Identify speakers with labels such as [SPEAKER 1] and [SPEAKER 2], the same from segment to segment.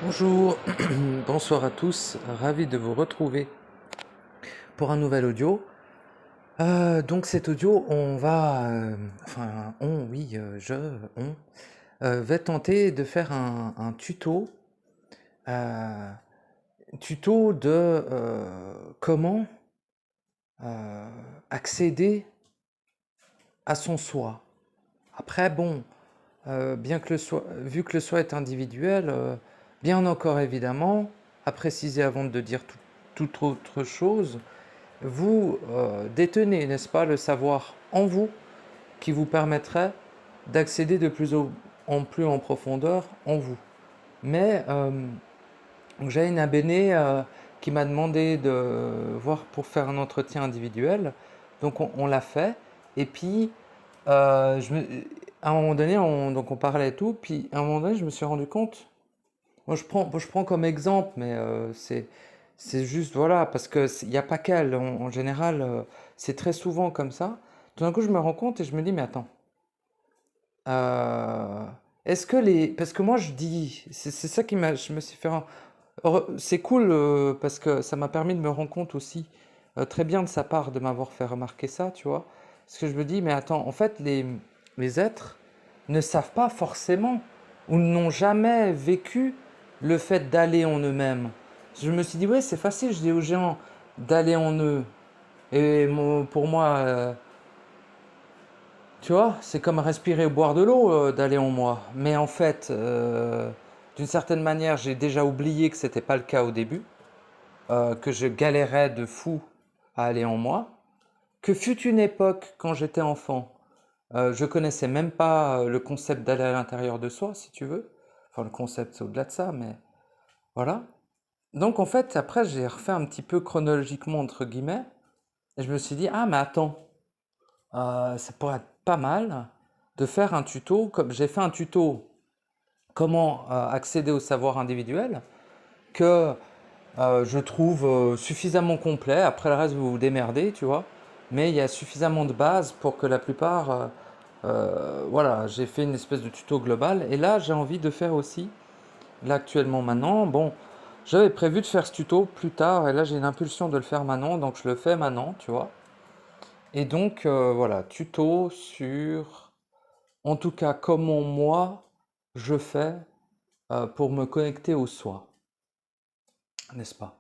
[SPEAKER 1] Bonjour, bonsoir à tous, ravi de vous retrouver pour un nouvel audio. Donc cet audio, on va, enfin on, oui, on va tenter de faire un euh, tuto de comment euh, accéder à son soi. Après, bon, bien que le soi, vu que le soi est individuel, bien encore évidemment, à préciser avant de dire toute autre chose, vous détenez, n'est-ce pas, le savoir en vous qui vous permettrait d'accéder de en plus en profondeur en vous. Mais j'ai une abénée qui m'a demandé de voir pour faire un entretien individuel, donc on l'a fait, et puis à un moment donné, donc on parlait et tout, puis à un moment donné, je me suis rendu compte, moi, je prends comme exemple, mais c'est juste, voilà, parce qu'il n'y a pas qu'elle. En général, c'est très souvent comme ça. Tout d'un coup, je me rends compte et je me dis, mais attends, euh, est-ce que les... Parce que moi, je dis, c'est ça qui m'a... Je me suis fait... C'est cool parce que ça m'a permis de me rendre compte aussi, très bien de sa part, de m'avoir fait remarquer ça, tu vois. Parce que je me dis, mais attends, en fait, les êtres ne savent pas forcément ou n'ont jamais vécu le fait d'aller en eux-mêmes. Je me suis dit, ouais, c'est facile, je dis aux gens d'aller en eux. Et pour moi, tu vois, c'est comme respirer ou boire de l'eau, d'aller en moi. Mais en fait, d'une certaine manière, j'ai déjà oublié que c'était pas le cas au début, que je galérais de fou à aller en moi, que fut une époque quand j'étais enfant, je connaissais même pas le concept d'aller à l'intérieur de soi, si tu veux. Enfin, le concept, c'est au-delà de ça, mais voilà. Donc, en fait, après, j'ai refait un petit peu chronologiquement, entre guillemets, et je me suis dit, ah, mais attends, ça pourrait être pas mal de faire un tuto, comme j'ai fait un tuto comment accéder au savoir individuel, que je trouve suffisamment complet. Après le reste, vous vous démerdez, tu vois. Mais il y a suffisamment de bases pour que la plupart, voilà, j'ai fait une espèce de tuto global. Et là, j'ai envie de faire aussi, là actuellement maintenant, bon, j'avais prévu de faire ce tuto plus tard, et là j'ai une impulsion de le faire maintenant, donc je le fais maintenant, tu vois. Et donc, voilà, tuto sur, en tout cas, comment moi, je fais pour me connecter au soi, n'est-ce pas?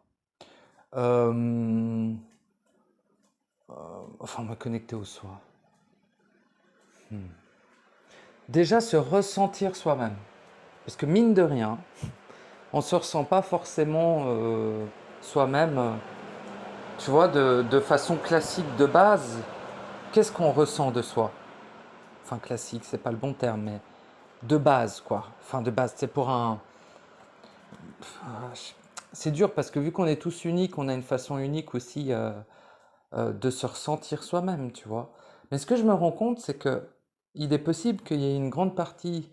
[SPEAKER 1] Euh, enfin, me connecter au soi. Déjà, se ressentir soi-même. Parce que mine de rien, on ne se ressent pas forcément soi-même, tu vois, de façon classique de base. Qu'est-ce qu'on ressent de soi? Enfin, classique, c'est pas le bon terme, mais de base, quoi. Enfin, de base, c'est pour un... C'est dur parce que vu qu'on est tous uniques, on a une façon unique aussi de se ressentir soi-même, tu vois. Mais ce que je me rends compte, c'est que il est possible qu'il y ait une grande partie.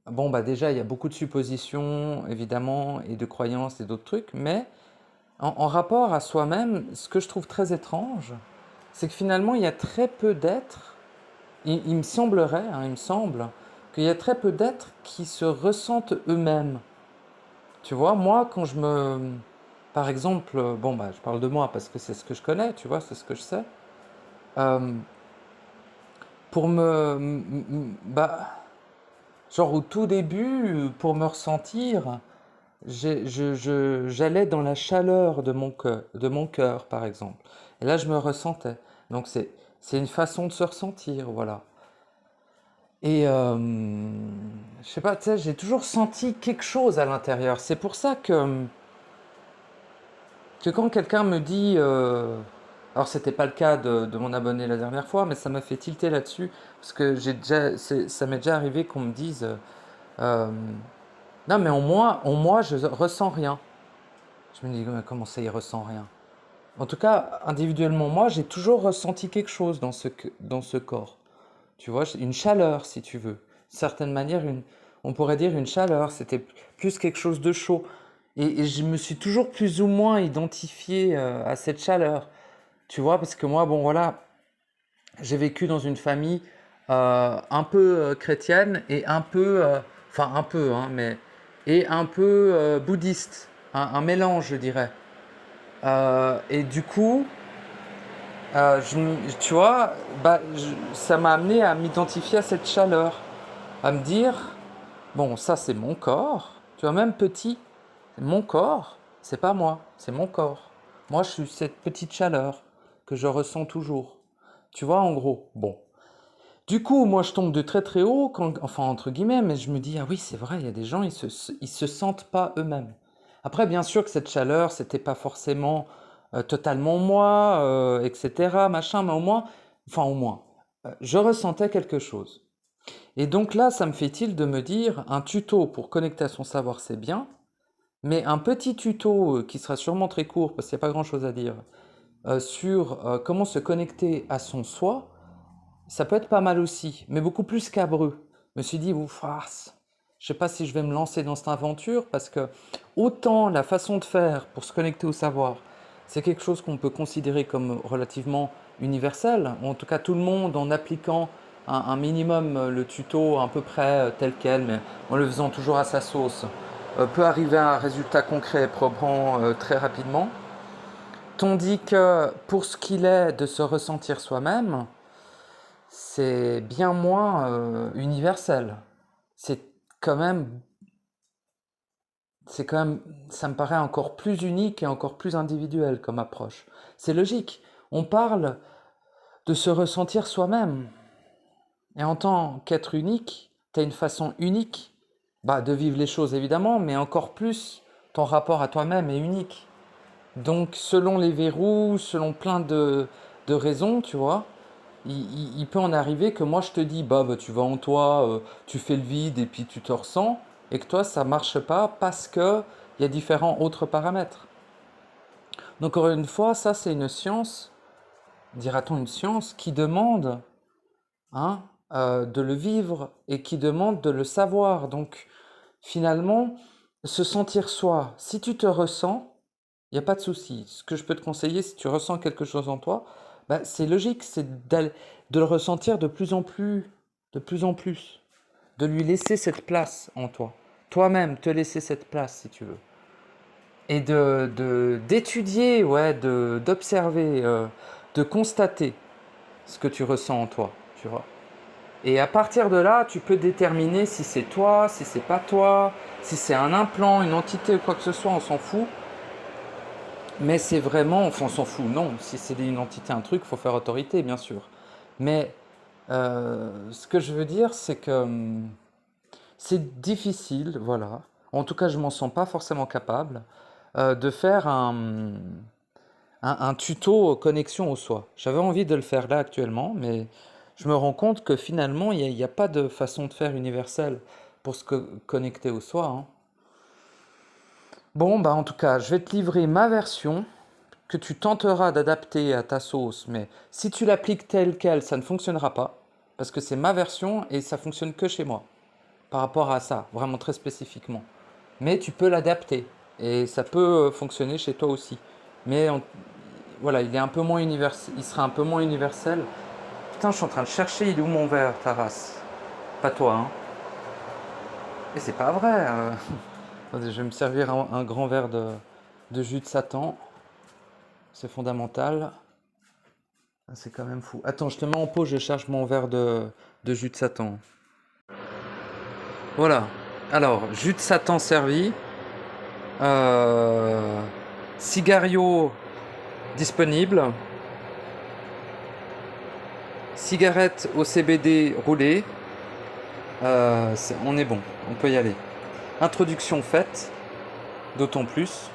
[SPEAKER 1] Bon, bah déjà, il y a beaucoup de suppositions, évidemment, et de croyances et d'autres trucs, mais en rapport à soi-même, ce que je trouve très étrange, c'est que finalement, il y a très peu d'êtres, il me semblerait, hein, il me semble, qu'il y a très peu d'êtres qui se ressentent eux-mêmes. Tu vois, moi, quand je me... Par exemple, bon, bah, je parle de moi parce que c'est ce que je connais, tu vois, c'est ce que je sais. Euh, pour bah, genre au tout début, pour me ressentir, j'allais dans la chaleur de mon cœur, par exemple. Et là, je me ressentais. Donc, c'est une façon de se ressentir, voilà. Et je sais pas, tu sais, j'ai toujours senti quelque chose à l'intérieur. C'est pour ça que quand quelqu'un me dit, alors c'était pas le cas de mon abonné la dernière fois, mais ça m'a fait tilter là-dessus, parce que ça m'est déjà arrivé qu'on me dise, euh, non mais en moi, je ressens rien. Je me dis, mais comment ça, il ressent rien? En tout cas, individuellement, moi, j'ai toujours ressenti quelque chose dans ce corps. Tu vois, une chaleur, si tu veux. D'une certaine manière, on pourrait dire une chaleur. C'était plus quelque chose de chaud. Et je me suis toujours plus ou moins identifié à cette chaleur. Tu vois, parce que moi, bon, voilà, j'ai vécu dans une famille un peu chrétienne et un peu, enfin un peu, hein, mais et un peu bouddhiste, un mélange, je dirais. Et du coup, tu vois, ça m'a amené à m'identifier à cette chaleur, à me dire, bon, ça c'est mon corps, tu vois, même petit, c'est mon corps, c'est pas moi, c'est mon corps. Moi, je suis cette petite chaleur que je ressens toujours. Tu vois, en gros, bon. Du coup, moi, je tombe de très très haut, enfin entre guillemets, mais je me dis, ah oui, c'est vrai, il y a des gens, ils se sentent pas eux-mêmes. Après, bien sûr que cette chaleur, c'était pas forcément totalement moi, etc., machin, mais au moins, je ressentais quelque chose. Et donc là, ça me fait tilt de me dire, un tuto pour connecter à son savoir, c'est bien, mais un petit tuto qui sera sûrement très court, parce qu'il n'y a pas grand-chose à dire, sur comment se connecter à son soi, ça peut être pas mal aussi, mais beaucoup plus scabreux. Je me suis dit, ouf, je sais pas si je vais me lancer dans cette aventure, parce que autant la façon de faire pour se connecter au savoir, c'est quelque chose qu'on peut considérer comme relativement universel, ou en tout cas tout le monde en appliquant un minimum le tuto à peu près tel quel, mais en le faisant toujours à sa sauce, peut arriver à un résultat concret et probant très rapidement. Tandis que pour ce qu'il est de se ressentir soi-même, c'est bien moins universel. C'est quand même, c'est quand même, ça me paraît encore plus unique et encore plus individuel comme approche. C'est logique. On parle de se ressentir soi-même. Et en tant qu'être unique, tu as une façon unique de vivre les choses évidemment, mais encore plus, ton rapport à toi-même est unique. Donc selon les verrous, selon plein de raisons, tu vois, il peut en arriver que moi je te dis, tu vas en toi, tu fais le vide et puis tu te ressens, et que toi ça marche pas parce que il y a différents autres paramètres. Donc encore une fois, ça c'est une science, dira-t-on une science, qui demande hein, de le vivre et qui demande de le savoir. Donc finalement, se sentir soi, si tu te ressens, il n'y a pas de souci. Ce que je peux te conseiller, si tu ressens quelque chose en toi, c'est logique, c'est de le ressentir de plus en plus, de lui laisser cette place en toi. Toi-même, te laisser cette place, si tu veux. Et d'étudier, ouais, d'observer, de constater ce que tu ressens en toi, tu vois. Et à partir de là, tu peux déterminer si c'est toi, si c'est pas toi, si c'est un implant, une entité ou quoi que ce soit, on s'en fout. Mais c'est vraiment, enfin on s'en fout, non, si c'est une entité, un truc, il faut faire autorité, bien sûr. Mais ce que je veux dire, c'est que c'est difficile, voilà. En tout cas, je m'en sens pas forcément capable de faire un tuto connexion au soi. J'avais envie de le faire là actuellement, mais je me rends compte que finalement, il n'y a pas de façon de faire universelle pour se connecter au soi. Hein. Bon, en tout cas, je vais te livrer ma version que tu tenteras d'adapter à ta sauce, mais si tu l'appliques telle quelle, ça ne fonctionnera pas, parce que c'est ma version et ça fonctionne que chez moi, par rapport à ça, vraiment très spécifiquement. Mais tu peux l'adapter, et ça peut fonctionner chez toi aussi. Mais voilà, il est un peu moins universel, il sera un peu moins universel. Putain, je suis en train de chercher, il est où mon verre, Taras? Pas toi, hein? Et c'est pas vrai. Attendez, je vais me servir un grand verre de jus de Satan. C'est fondamental. Ah, c'est quand même fou. Attends, je te mets en pause, je cherche mon verre de jus de Satan. Voilà. Alors, jus de Satan servi. Cigario disponible. Cigarette au CBD roulée. On est bon, on peut y aller. Introduction faite, d'autant plus.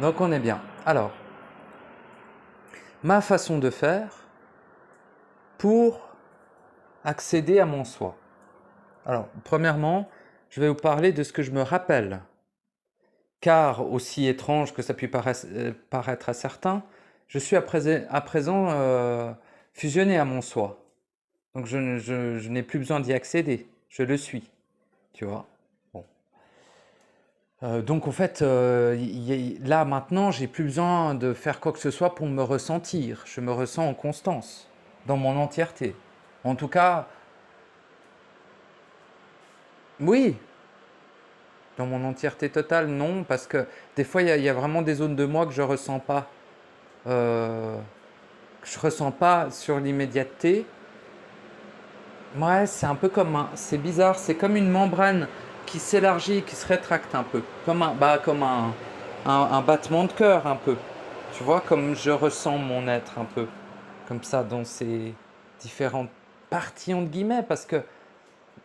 [SPEAKER 1] Donc on est bien. Alors, ma façon de faire pour accéder à mon soi. Alors, premièrement, je vais vous parler de ce que je me rappelle. Car, aussi étrange que ça puisse paraître à certains, je suis à présent fusionné à mon soi. Donc je n'ai plus besoin d'y accéder, je le suis, tu vois. Bon. Donc en fait, là maintenant, j'ai plus besoin de faire quoi que ce soit pour me ressentir. Je me ressens en constance, dans mon entièreté. En tout cas, oui, Dans mon entièreté totale, non, parce que des fois, il y a vraiment des zones de moi que je ressens pas. euh, que je ressens pas sur l'immédiateté. Ouais, c'est un peu c'est bizarre, c'est comme une membrane qui s'élargit, qui se rétracte un peu, comme un battement de cœur un peu. Tu vois, comme je ressens mon être un peu, comme ça dans ces différentes parties entre guillemets, parce que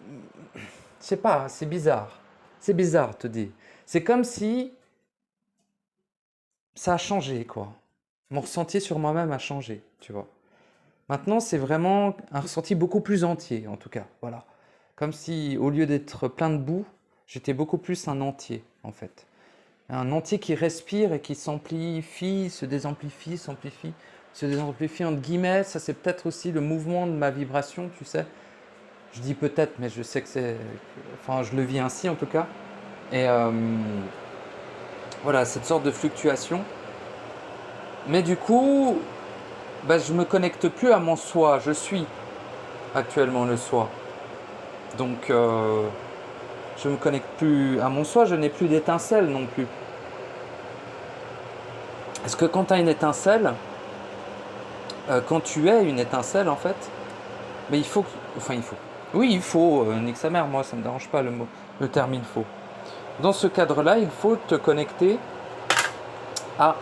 [SPEAKER 1] je sais pas, c'est bizarre, te dis. C'est comme si ça a changé, quoi. Mon ressenti sur moi-même a changé, tu vois. Maintenant, c'est vraiment un ressenti beaucoup plus entier, en tout cas. Voilà. Comme si, au lieu d'être plein de boue, j'étais beaucoup plus un entier, en fait. Un entier qui respire et qui s'amplifie, se désamplifie, s'amplifie, se désamplifie, entre guillemets. Ça, c'est peut-être aussi le mouvement de ma vibration, tu sais. Je dis peut-être, mais je sais que c'est. Enfin, je le vis ainsi, en tout cas. Et voilà, cette sorte de fluctuation. Mais du coup, bah, je me connecte plus à mon soi. Je suis actuellement le soi. Donc, je me connecte plus à mon soi, je n'ai plus d'étincelle non plus. Parce que quand tu as une étincelle, quand tu es une étincelle en fait, mais il faut, enfin il faut. Oui, il faut, nique sa mère, moi ça me dérange pas le terme il faut. Dans ce cadre-là, il faut te connecter à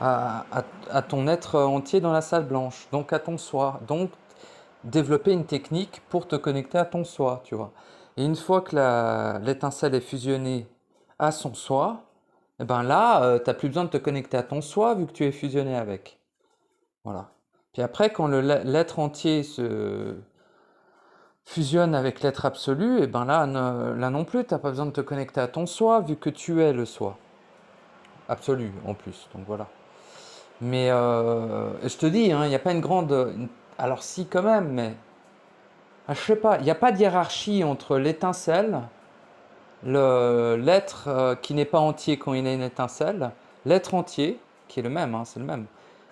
[SPEAKER 1] à ton être entier dans la salle blanche, donc à ton soi. Donc développer une technique pour te connecter à ton soi, tu vois. Et une fois que l'étincelle est fusionnée à son soi, et ben là, tu n'as plus besoin de te connecter à ton soi vu que tu es fusionné avec. Voilà. Puis après, quand l'être entier se fusionne avec l'être absolu, et ben là, là non plus, tu n'as pas besoin de te connecter à ton soi vu que tu es le soi. Absolu en plus, donc voilà. Mais je te dis, hein, il n'y a pas une grande... Alors si quand même, mais je sais pas, il n'y a pas de hiérarchie entre l'étincelle, l'être qui n'est pas entier quand il a une étincelle, l'être entier, qui est le même, hein, c'est le même,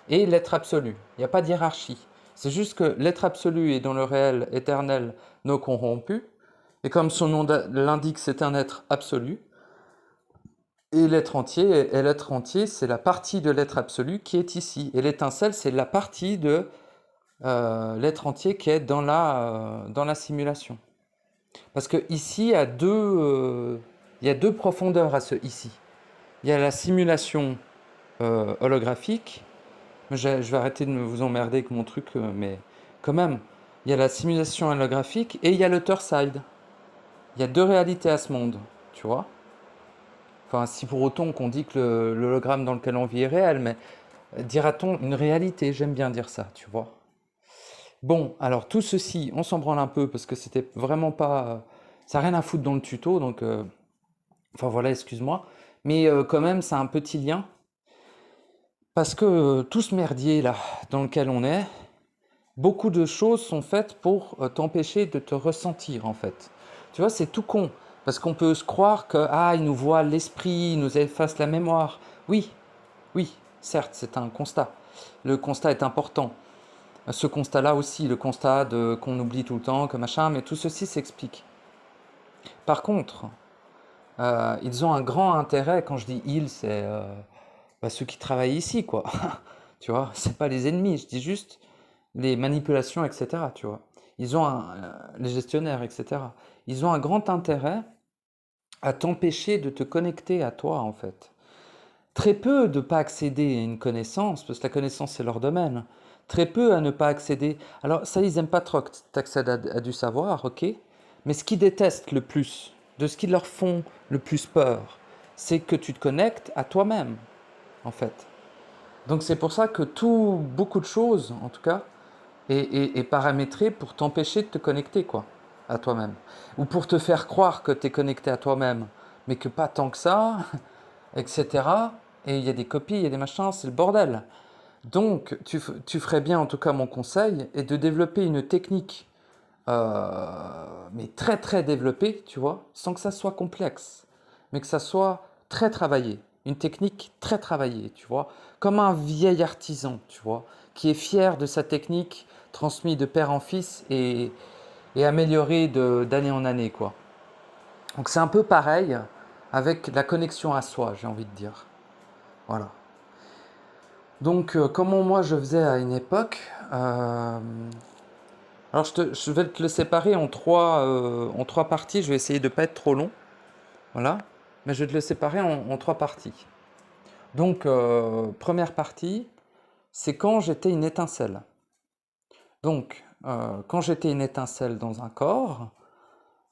[SPEAKER 1] et l'être absolu. Il n'y a pas de hiérarchie. C'est juste que l'être absolu est dans le réel éternel non corrompu, et comme son nom l'indique, c'est un être absolu. Et l'être entier, c'est la partie de l'être absolu qui est ici. Et l'étincelle, c'est la partie de l'être entier qui est dans la simulation. Parce que ici, il y a deux profondeurs à ce ici. Il y a la simulation holographique. Je vais arrêter de vous emmerder avec mon truc, mais quand même, il y a la simulation holographique et il y a le side. Il y a deux réalités à ce monde, tu vois. Enfin, si pour autant qu'on dit que l'hologramme dans lequel on vit est réel, mais dira-t-on une réalité, j'aime bien dire ça, tu vois. Bon, alors tout ceci, on s'en branle un peu parce que c'était vraiment pas... ça n'a rien à foutre dans le tuto, donc... enfin voilà, excuse-moi. Mais quand même, c'est un petit lien. Parce que tout ce merdier là, dans lequel on est, beaucoup de choses sont faites pour t'empêcher de te ressentir en fait. Tu vois, c'est tout con. Parce qu'on peut se croire que, ah, il nous voit l'esprit, il nous efface la mémoire. Oui, oui, certes, c'est un constat. Le constat est important. Ce constat-là aussi, le constat de qu'on oublie tout le temps, que machin, mais tout ceci s'explique. Par contre, ils ont un grand intérêt, quand je dis ils, c'est ceux qui travaillent ici, quoi. Tu vois, c'est pas les ennemis, je dis juste les manipulations, etc. Tu vois, les gestionnaires, etc. Ils ont un grand intérêt à t'empêcher de te connecter à toi, en fait. Très peu de pas accéder à une connaissance, parce que la connaissance c'est leur domaine. Très peu à ne pas accéder. Alors ça, ils aiment pas trop que tu accèdes à du savoir, ok. Mais ce qu'ils détestent le plus, de ce qui leur font le plus peur, c'est que tu te connectes à toi-même, en fait. Donc c'est pour ça que beaucoup de choses, en tout cas, est paramétré pour t'empêcher de te connecter, quoi, à toi-même. Ou pour te faire croire que tu es connecté à toi-même, mais que pas tant que ça, etc. Et il y a des copies, il y a des machins, c'est le bordel. Donc tu ferais bien, en tout cas mon conseil, est de développer une technique, mais très très développée, tu vois, sans que ça soit complexe, mais que ça soit très travaillé. Une technique très travaillée, tu vois, comme un vieil artisan, tu vois, qui est fier de sa technique transmise de père en fils et améliorée d'année en année, quoi. Donc c'est un peu pareil avec la connexion à soi, j'ai envie de dire. Voilà. Donc comment moi je faisais à une époque, alors je vais te le séparer en trois parties, je vais essayer de ne pas être trop long, voilà, mais je vais te le séparer en trois parties. Donc première partie, c'est quand j'étais une étincelle. Donc quand j'étais une étincelle dans un corps,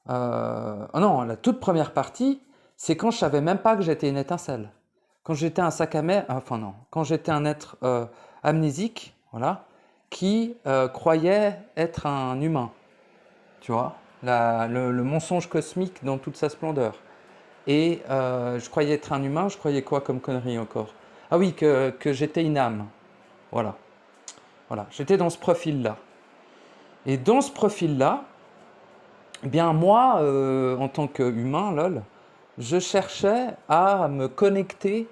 [SPEAKER 1] non, la toute première partie, c'est quand je savais même pas que j'étais une étincelle. Quand j'étais un sac à mer, enfin non, quand j'étais un être amnésique, voilà, qui croyait être un humain, tu vois, le mensonge cosmique dans toute sa splendeur. Et je croyais être un humain, je croyais quoi comme connerie encore? Ah oui, que j'étais une âme, voilà. Voilà, j'étais dans ce profil-là. Et dans ce profil-là, eh bien moi, en tant qu'humain, lol, je cherchais à me connecter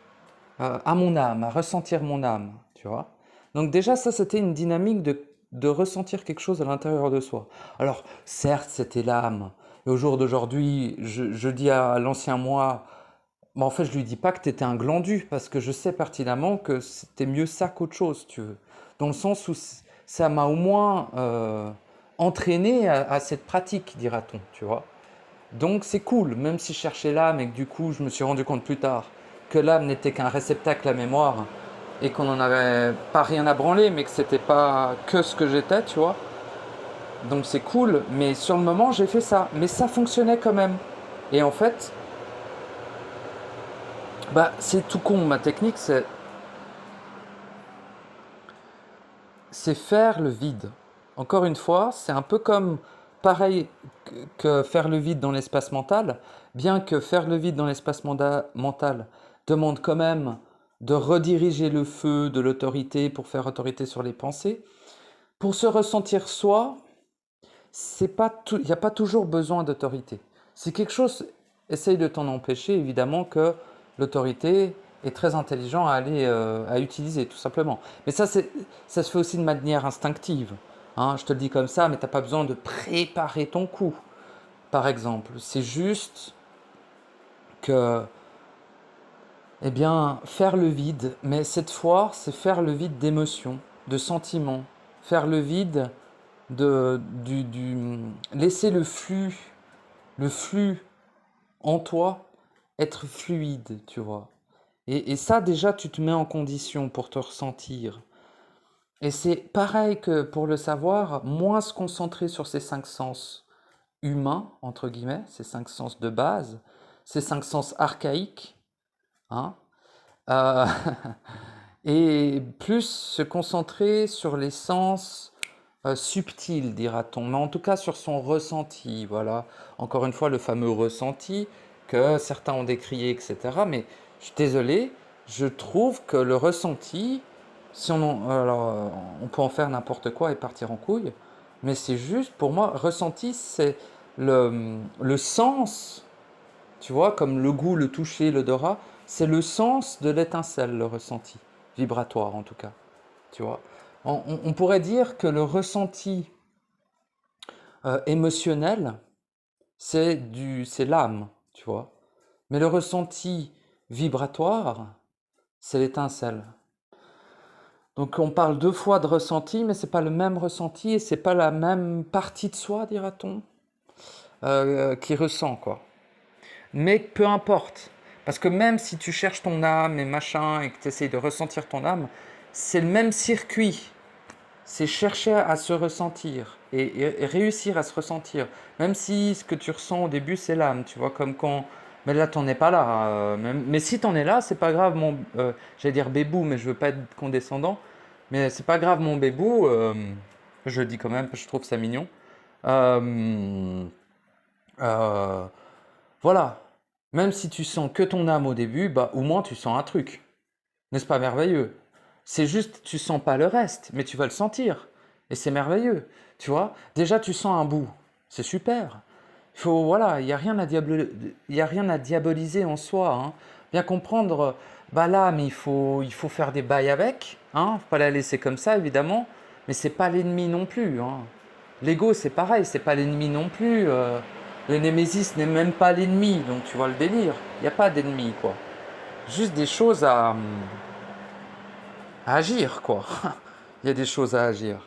[SPEAKER 1] à mon âme, à ressentir mon âme, tu vois. Donc déjà, ça, c'était une dynamique de ressentir quelque chose à l'intérieur de soi. Alors, certes, c'était l'âme. Et au jour d'aujourd'hui, je dis à l'ancien moi, mais en fait, je lui dis pas que tu étais un glandu, parce que je sais pertinemment que c'était mieux ça qu'autre chose, tu veux. Dans le sens où ça m'a au moins entraîné à cette pratique, dira-t-on, tu vois. Donc c'est cool, même si je cherchais l'âme et que du coup, je me suis rendu compte plus tard que l'âme n'était qu'un réceptacle à mémoire et qu'on n'en avait pas rien à branler, mais que c'était pas que ce que j'étais, tu vois. Donc c'est cool, mais sur le moment, j'ai fait ça. Mais ça fonctionnait quand même. Et en fait, bah, c'est tout con. Ma technique, c'est faire le vide. Encore une fois, c'est un peu comme pareil que faire le vide dans l'espace mental, bien que faire le vide dans l'espace mental demande quand même de rediriger le feu de l'autorité pour faire autorité sur les pensées. Pour se ressentir soi, il n'y a pas toujours besoin d'autorité. Si quelque chose essaye de t'en empêcher, évidemment que l'autorité est très intelligent à aller à utiliser, tout simplement. Mais ça se fait aussi de manière instinctive. Hein. Je te le dis comme ça, mais tu n'as pas besoin de préparer ton coup, par exemple. C'est juste que, eh bien, faire le vide, mais cette fois, c'est faire le vide d'émotions, de sentiments, faire le vide laisser le flux en toi être fluide, tu vois. Et ça, déjà, tu te mets en condition pour te ressentir. Et c'est pareil que pour le savoir, moins se concentrer sur ces cinq sens humains, entre guillemets, ces cinq sens de base, ces cinq sens archaïques, hein, euh, et plus se concentrer sur les sens subtil, dira-t-on, mais en tout cas sur son ressenti, voilà. Encore une fois, le fameux ressenti que certains ont décrié, etc. Mais je suis désolé, je trouve que le ressenti, si alors, on peut en faire n'importe quoi et partir en couille, mais c'est juste, pour moi, ressenti, c'est le sens, tu vois, comme le goût, le toucher, l'odorat, c'est le sens de l'étincelle, le ressenti, vibratoire en tout cas, tu vois. On pourrait dire que le ressenti émotionnel, c'est l'âme, tu vois. Mais le ressenti vibratoire, c'est l'étincelle. Donc on parle deux fois de ressenti, mais c'est pas le même ressenti et c'est pas la même partie de soi, dira-t-on, qui ressent, quoi. Mais peu importe, parce que même si tu cherches ton âme et machin et que tu essayes de ressentir ton âme, c'est le même circuit. C'est chercher à se ressentir et réussir à se ressentir. Même si ce que tu ressens au début, c'est l'âme, tu vois, comme quand... Mais là, t'en es pas là. Mais si t'en es là, c'est pas grave, j'allais dire bébou, mais je veux pas être condescendant. Mais c'est pas grave, mon bébou. Je le dis quand même, parce que je trouve ça mignon. Euh, euh, voilà. Même si tu sens que ton âme au début, bah, au moins tu sens un truc. N'est-ce pas merveilleux? C'est juste, tu sens pas le reste, mais tu vas le sentir. Et c'est merveilleux. Tu vois? Déjà, tu sens un bout. C'est super. Voilà, il n'y a rien à y a rien à diaboliser en soi. Hein. Bien comprendre, bah là, mais il faut faire des bails avec. Hein. Faut pas la laisser comme ça, évidemment. Mais c'est pas l'ennemi non plus. Hein. L'ego, c'est pareil, c'est pas l'ennemi non plus. Le Némésis n'est même pas l'ennemi, donc tu vois le délire. Il n'y a pas d'ennemi, quoi. Juste des choses à agir, quoi. Il y a des choses à agir.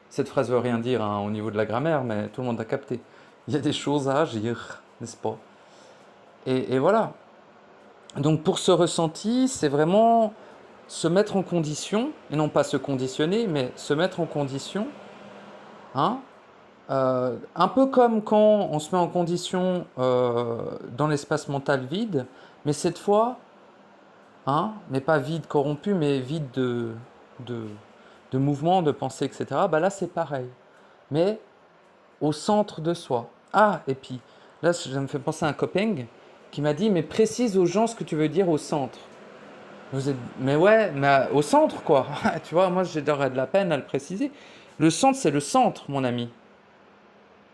[SPEAKER 1] Cette phrase veut rien dire hein, au niveau de la grammaire, mais tout le monde a capté. Il y a des choses à agir, n'est-ce pas? Et voilà. Donc pour ce ressenti, c'est vraiment se mettre en condition, et non pas se conditionner, mais se mettre en condition, hein, un peu comme quand on se met en condition dans l'espace mental vide, mais cette fois, hein, mais pas vide corrompu, mais vide de, de mouvement, de pensée, etc. Bah là, c'est pareil, mais au centre de soi. Ah, et puis là, ça me fait penser à un copain qui m'a dit, mais précise aux gens ce que tu veux dire au centre. Vous êtes... Mais ouais, mais au centre, quoi. Tu vois, moi, j'aurais de la peine à le préciser. Le centre, c'est le centre, mon ami.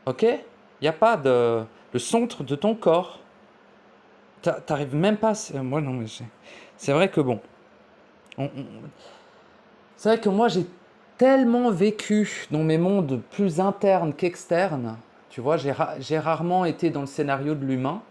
[SPEAKER 1] Ok? Il n'y a pas de... Le centre de ton corps. T'arrives même pas... Moi, non, mais c'est vrai que bon... on- on- C'est vrai que moi, j'ai tellement vécu dans mes mondes plus internes qu'externes. Tu vois, j'ai rarement été dans le scénario de l'humain.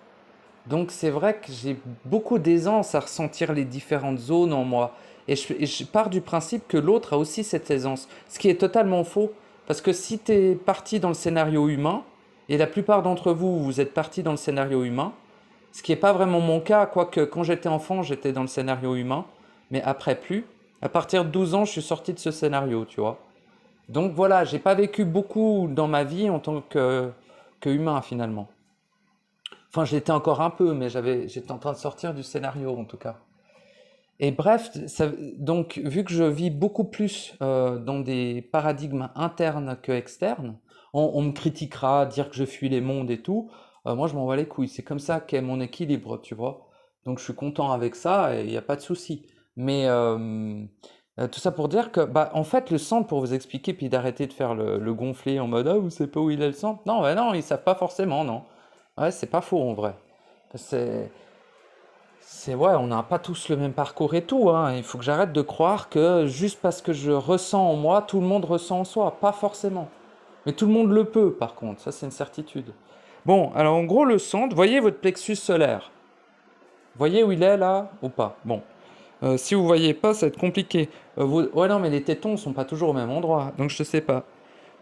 [SPEAKER 1] Donc c'est vrai que j'ai beaucoup d'aisance à ressentir les différentes zones en moi. Et je pars du principe que l'autre a aussi cette aisance. Ce qui est totalement faux. Parce que si tu es parti dans le scénario humain, et la plupart d'entre vous, vous êtes partis dans le scénario humain, ce qui n'est pas vraiment mon cas, quoique quand j'étais enfant, j'étais dans le scénario humain, mais après plus. À partir de 12 ans, je suis sorti de ce scénario, tu vois. Donc voilà, j'ai pas vécu beaucoup dans ma vie en tant que humain finalement. Enfin, je l'étais encore un peu, mais j'étais en train de sortir du scénario en tout cas. Et bref, donc vu que je vis beaucoup plus dans des paradigmes internes que externes, on me critiquera, dire que je fuis les mondes et tout. Moi, je m'en bats les couilles. C'est comme ça qu'est mon équilibre, tu vois. Donc, je suis content avec ça et il n'y a pas de souci. Mais tout ça pour dire que, bah, en fait, le centre, pour vous expliquer, puis d'arrêter de faire le gonfler en mode ah, vous savez pas où il est le centre. Non, bah non, ils savent pas forcément, non. Ouais, c'est pas faux en vrai. C'est, ouais, on n'a pas tous le même parcours et tout, hein. Il faut que j'arrête de croire que juste parce que je ressens en moi, tout le monde ressent en soi. Pas forcément. Mais tout le monde le peut, par contre. Ça, c'est une certitude. Bon, alors en gros, le centre, voyez votre plexus solaire. Voyez où il est là ou pas? Bon. Si vous voyez pas, ça va être compliqué. Ouais, non, mais les tétons sont pas toujours au même endroit, donc je sais pas.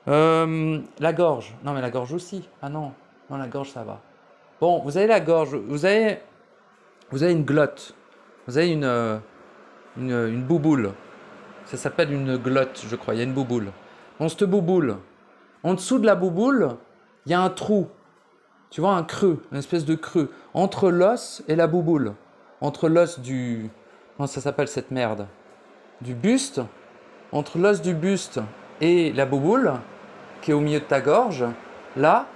[SPEAKER 1] La gorge. Non, mais la gorge aussi. Ah non. Non, la gorge, ça va. Bon, vous avez la gorge. Vous avez une glotte. Vous avez une bouboule. Ça s'appelle une glotte, je crois. Il y a une bouboule. Bon, cette bouboule, en dessous de la bouboule, il y a un trou. Tu vois, un creux, une espèce de creux. Entre l'os et la bouboule. Entre l'os du... Comment ça s'appelle cette merde? Du buste. Entre l'os du buste et la bouboule, qui est au milieu de ta gorge. Là,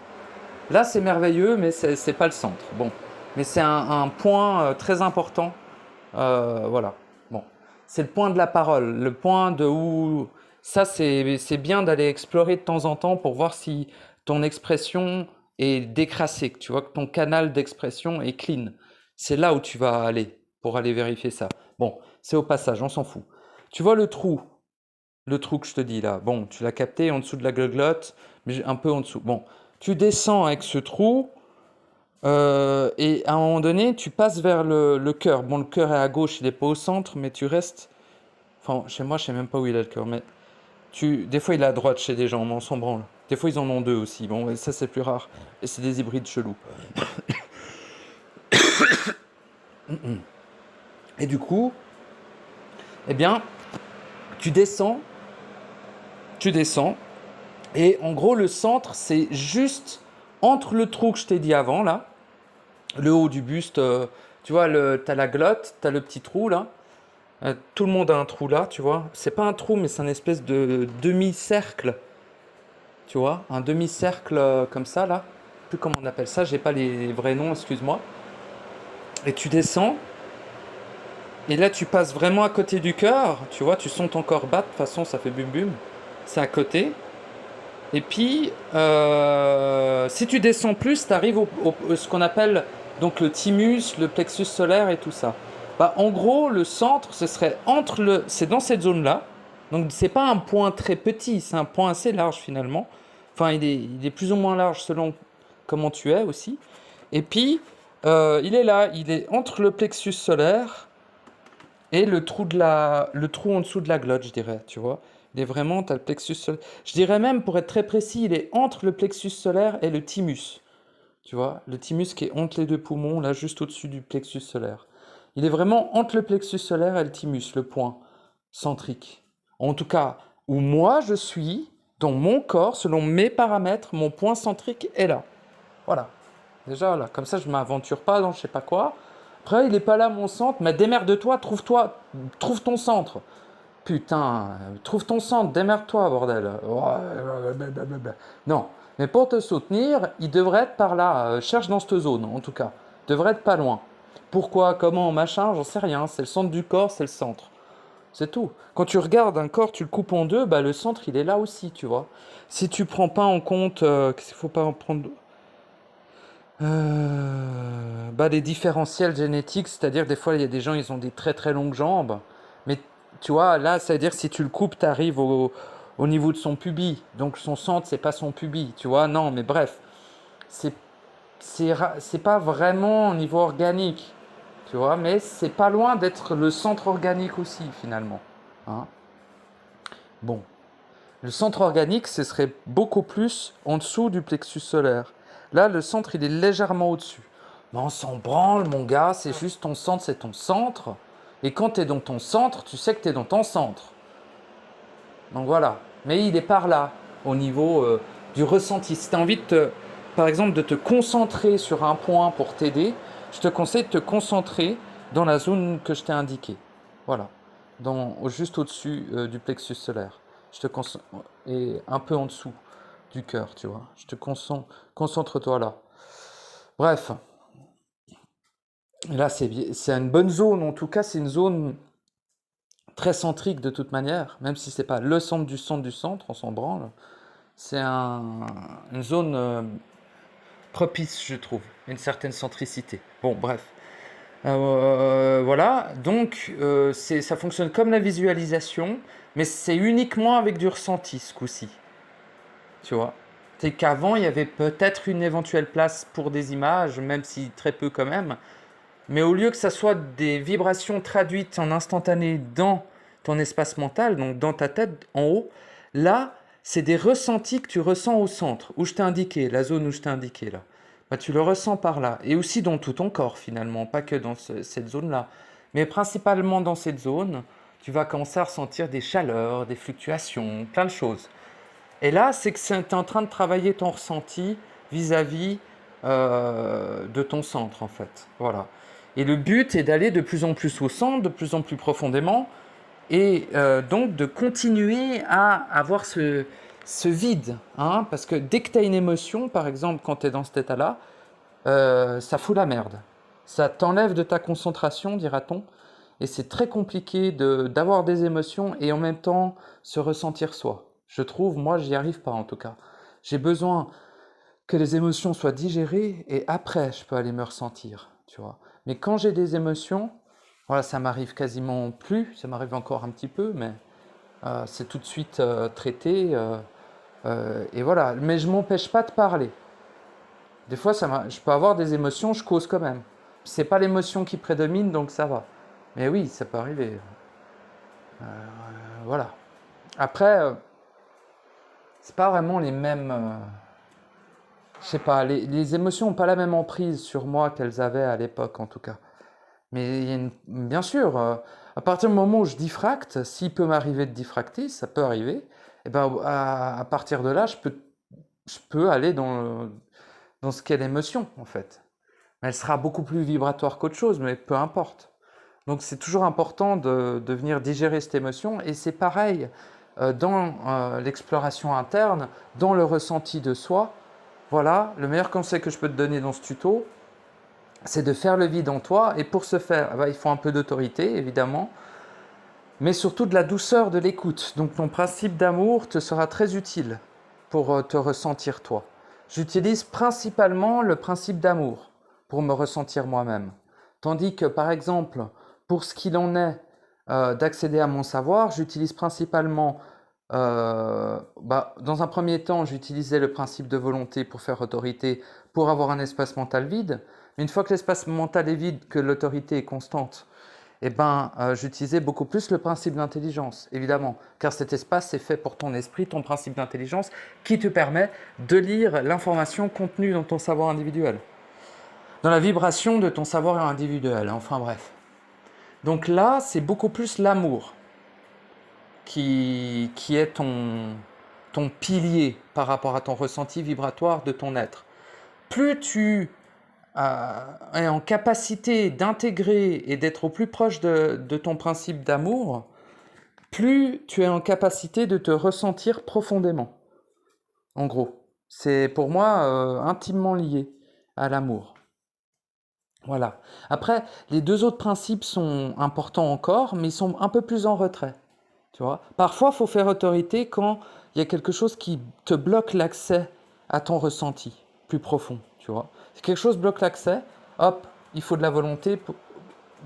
[SPEAKER 1] c'est merveilleux, mais c'est pas le centre. Bon. Mais c'est un point très important. Voilà. Bon. C'est le point de la parole. Le point de où... Ça, c'est bien d'aller explorer de temps en temps pour voir si ton expression est décrassée. Tu vois que ton canal d'expression est clean. C'est là où tu vas aller pour aller vérifier ça. Bon, c'est au passage, on s'en fout. Tu vois le trou que je te dis là. Bon, tu l'as capté en dessous de la gloglotte, mais un peu en dessous. Bon, tu descends avec ce trou. Et à un moment donné, tu passes vers le cœur. Bon, le cœur est à gauche, il n'est pas au centre, mais tu restes. Enfin, chez moi, je sais même pas où il est le cœur, mais des fois, il est à droite chez des gens, mais on s'en branle. Des fois, ils en ont deux aussi. Bon, et ça, c'est plus rare. Et c'est des hybrides chelous. Et du coup, eh bien, tu descends, et en gros, le centre, c'est juste entre le trou que je t'ai dit avant, là, le haut du buste, tu vois, t'as la glotte, t'as le petit trou, là. Tout le monde a un trou là, tu vois. C'est pas un trou, mais c'est un espèce de demi-cercle, tu vois. Un demi-cercle comme ça, là. Je sais plus comment on appelle ça, j'ai pas les vrais noms, excuse-moi. Et tu descends, et là tu passes vraiment à côté du cœur, tu vois, tu sens ton corps battre, de toute façon ça fait bum bum. C'est à côté. Et puis, si tu descends plus, tu arrives ce qu'on appelle donc le thymus, le plexus solaire et tout ça. Bah, en gros, le centre, ce serait c'est dans cette zone-là. Donc, c'est pas un point très petit, c'est un point assez large finalement. Enfin, il est plus ou moins large selon comment tu es aussi. Et puis, il est là, il est entre le plexus solaire et le trou en dessous de la glotte, je dirais, tu vois. Il est vraiment, tu as le plexus solaire. Je dirais même, pour être très précis, il est entre le plexus solaire et le thymus. Tu vois, le thymus qui est entre les deux poumons, là, juste au-dessus du plexus solaire. Il est vraiment entre le plexus solaire et le thymus, le point centrique. En tout cas, où moi je suis, dans mon corps, selon mes paramètres, mon point centrique est là. Voilà. Déjà, là, comme ça, je ne m'aventure pas dans je sais pas quoi. Après, il n'est pas là, mon centre, mais démerde-toi, trouve ton centre. Putain, trouve ton centre, démerde-toi, bordel. Non, mais pour te soutenir, il devrait être par là. Cherche dans cette zone, en tout cas. Devrait être pas loin. Pourquoi, comment, machin, j'en sais rien. C'est le centre du corps, c'est le centre. C'est tout. Quand tu regardes un corps, tu le coupes en deux, bah, le centre, il est là aussi, tu vois. Si tu prends pas en compte, qu'est-ce qu'il faut pas en prendre bah, les différentiels génétiques, c'est-à-dire des fois il y a des gens ils ont des très très longues jambes, mais tu vois là c'est-à-dire si tu le coupes tu arrives au niveau de son pubis, donc son centre c'est pas son pubis, tu vois, non mais bref, c'est c'est pas vraiment au niveau organique, tu vois, mais c'est pas loin d'être le centre organique aussi finalement, hein. Bon, le centre organique ce serait beaucoup plus en dessous du plexus solaire. Là, le centre, il est légèrement au-dessus. Mais on s'en branle, mon gars, c'est juste ton centre, c'est ton centre. Et quand tu es dans ton centre, tu sais que tu es dans ton centre. Donc voilà. Mais il est par là, au niveau du ressenti. Si tu as envie, par exemple, de te concentrer sur un point pour t'aider, je te conseille de te concentrer dans la zone que je t'ai indiquée. Voilà. Juste au-dessus du plexus solaire. Et un peu en dessous du cœur, tu vois. Concentre-toi là. Bref, là c'est une bonne zone, en tout cas c'est une zone très centrique de toute manière, même si c'est pas le centre du centre du centre, on s'en branle. C'est une zone propice, je trouve, une certaine centricité. Bon, bref. Voilà, donc ça fonctionne comme la visualisation, mais c'est uniquement avec du ressenti ce coup-ci. Tu vois. C'est qu'avant, il y avait peut-être une éventuelle place pour des images, même si très peu quand même. Mais au lieu que ça soit des vibrations traduites en instantané dans ton espace mental, donc dans ta tête en haut, là, c'est des ressentis que tu ressens au centre, où je t'ai indiqué, la zone où je t'ai indiqué là. Bah, tu le ressens par là. Et aussi dans tout ton corps finalement, pas que dans cette zone-là. Mais principalement dans cette zone, tu vas commencer à ressentir des chaleurs, des fluctuations, plein de choses. Et là, c'est que tu es en train de travailler ton ressenti vis-à-vis de ton centre, en fait. Voilà. Et le but est d'aller de plus en plus au centre, de plus en plus profondément, et donc de continuer à avoir ce vide. Hein, parce que dès que tu as une émotion, par exemple, quand tu es dans cet état-là, ça fout la merde. Ça t'enlève de ta concentration, dira-t-on. Et c'est très compliqué d'avoir des émotions et en même temps se ressentir soi. Je trouve, moi, j'y arrive pas en tout cas. J'ai besoin que les émotions soient digérées et après, je peux aller me ressentir, tu vois. Mais quand j'ai des émotions, voilà, ça m'arrive quasiment plus, ça m'arrive encore un petit peu, mais c'est tout de suite traité. Et voilà, mais je m'empêche pas de parler. Des fois, je peux avoir des émotions, je cause quand même. C'est pas l'émotion qui prédomine, donc ça va. Mais oui, ça peut arriver. Voilà. Après, c'est pas vraiment les mêmes. Je sais pas, les émotions n'ont pas la même emprise sur moi qu'elles avaient à l'époque, en tout cas. Mais bien sûr, à partir du moment où je diffracte, s'il peut m'arriver de diffracter, ça peut arriver, et ben à partir de là, je peux aller dans ce qu'est l'émotion, en fait. Elle sera beaucoup plus vibratoire qu'autre chose, mais peu importe. Donc c'est toujours important de venir digérer cette émotion, et c'est pareil dans l'exploration interne, dans le ressenti de soi. Voilà, le meilleur conseil que je peux te donner dans ce tuto, c'est de faire le vide en toi, et pour ce faire, il faut un peu d'autorité, évidemment, mais surtout de la douceur de l'écoute. Donc ton principe d'amour te sera très utile pour te ressentir toi. J'utilise principalement le principe d'amour pour me ressentir moi-même. Tandis que, par exemple, pour ce qu'il en est d'accéder à mon savoir, j'utilise principalement Dans un premier temps, j'utilisais le principe de volonté pour faire autorité, pour avoir un espace mental vide. Mais une fois que l'espace mental est vide, que l'autorité est constante, j'utilisais beaucoup plus le principe d'intelligence, évidemment, car cet espace est fait pour ton esprit, ton principe d'intelligence, qui te permet de lire l'information contenue dans ton savoir individuel, dans la vibration de ton savoir individuel, enfin bref. Donc là, c'est beaucoup plus l'amour qui est ton pilier par rapport à ton ressenti vibratoire de ton être. Plus tu est en capacité d'intégrer et d'être au plus proche de ton principe d'amour, plus tu es en capacité de te ressentir profondément. En gros, c'est pour moi intimement lié à l'amour. Voilà. Après, les deux autres principes sont importants encore, mais ils sont un peu plus en retrait. Tu vois? Parfois, il faut faire autorité quand il y a quelque chose qui te bloque l'accès à ton ressenti plus profond. Tu vois? Si quelque chose bloque l'accès, hop, il faut de la volonté.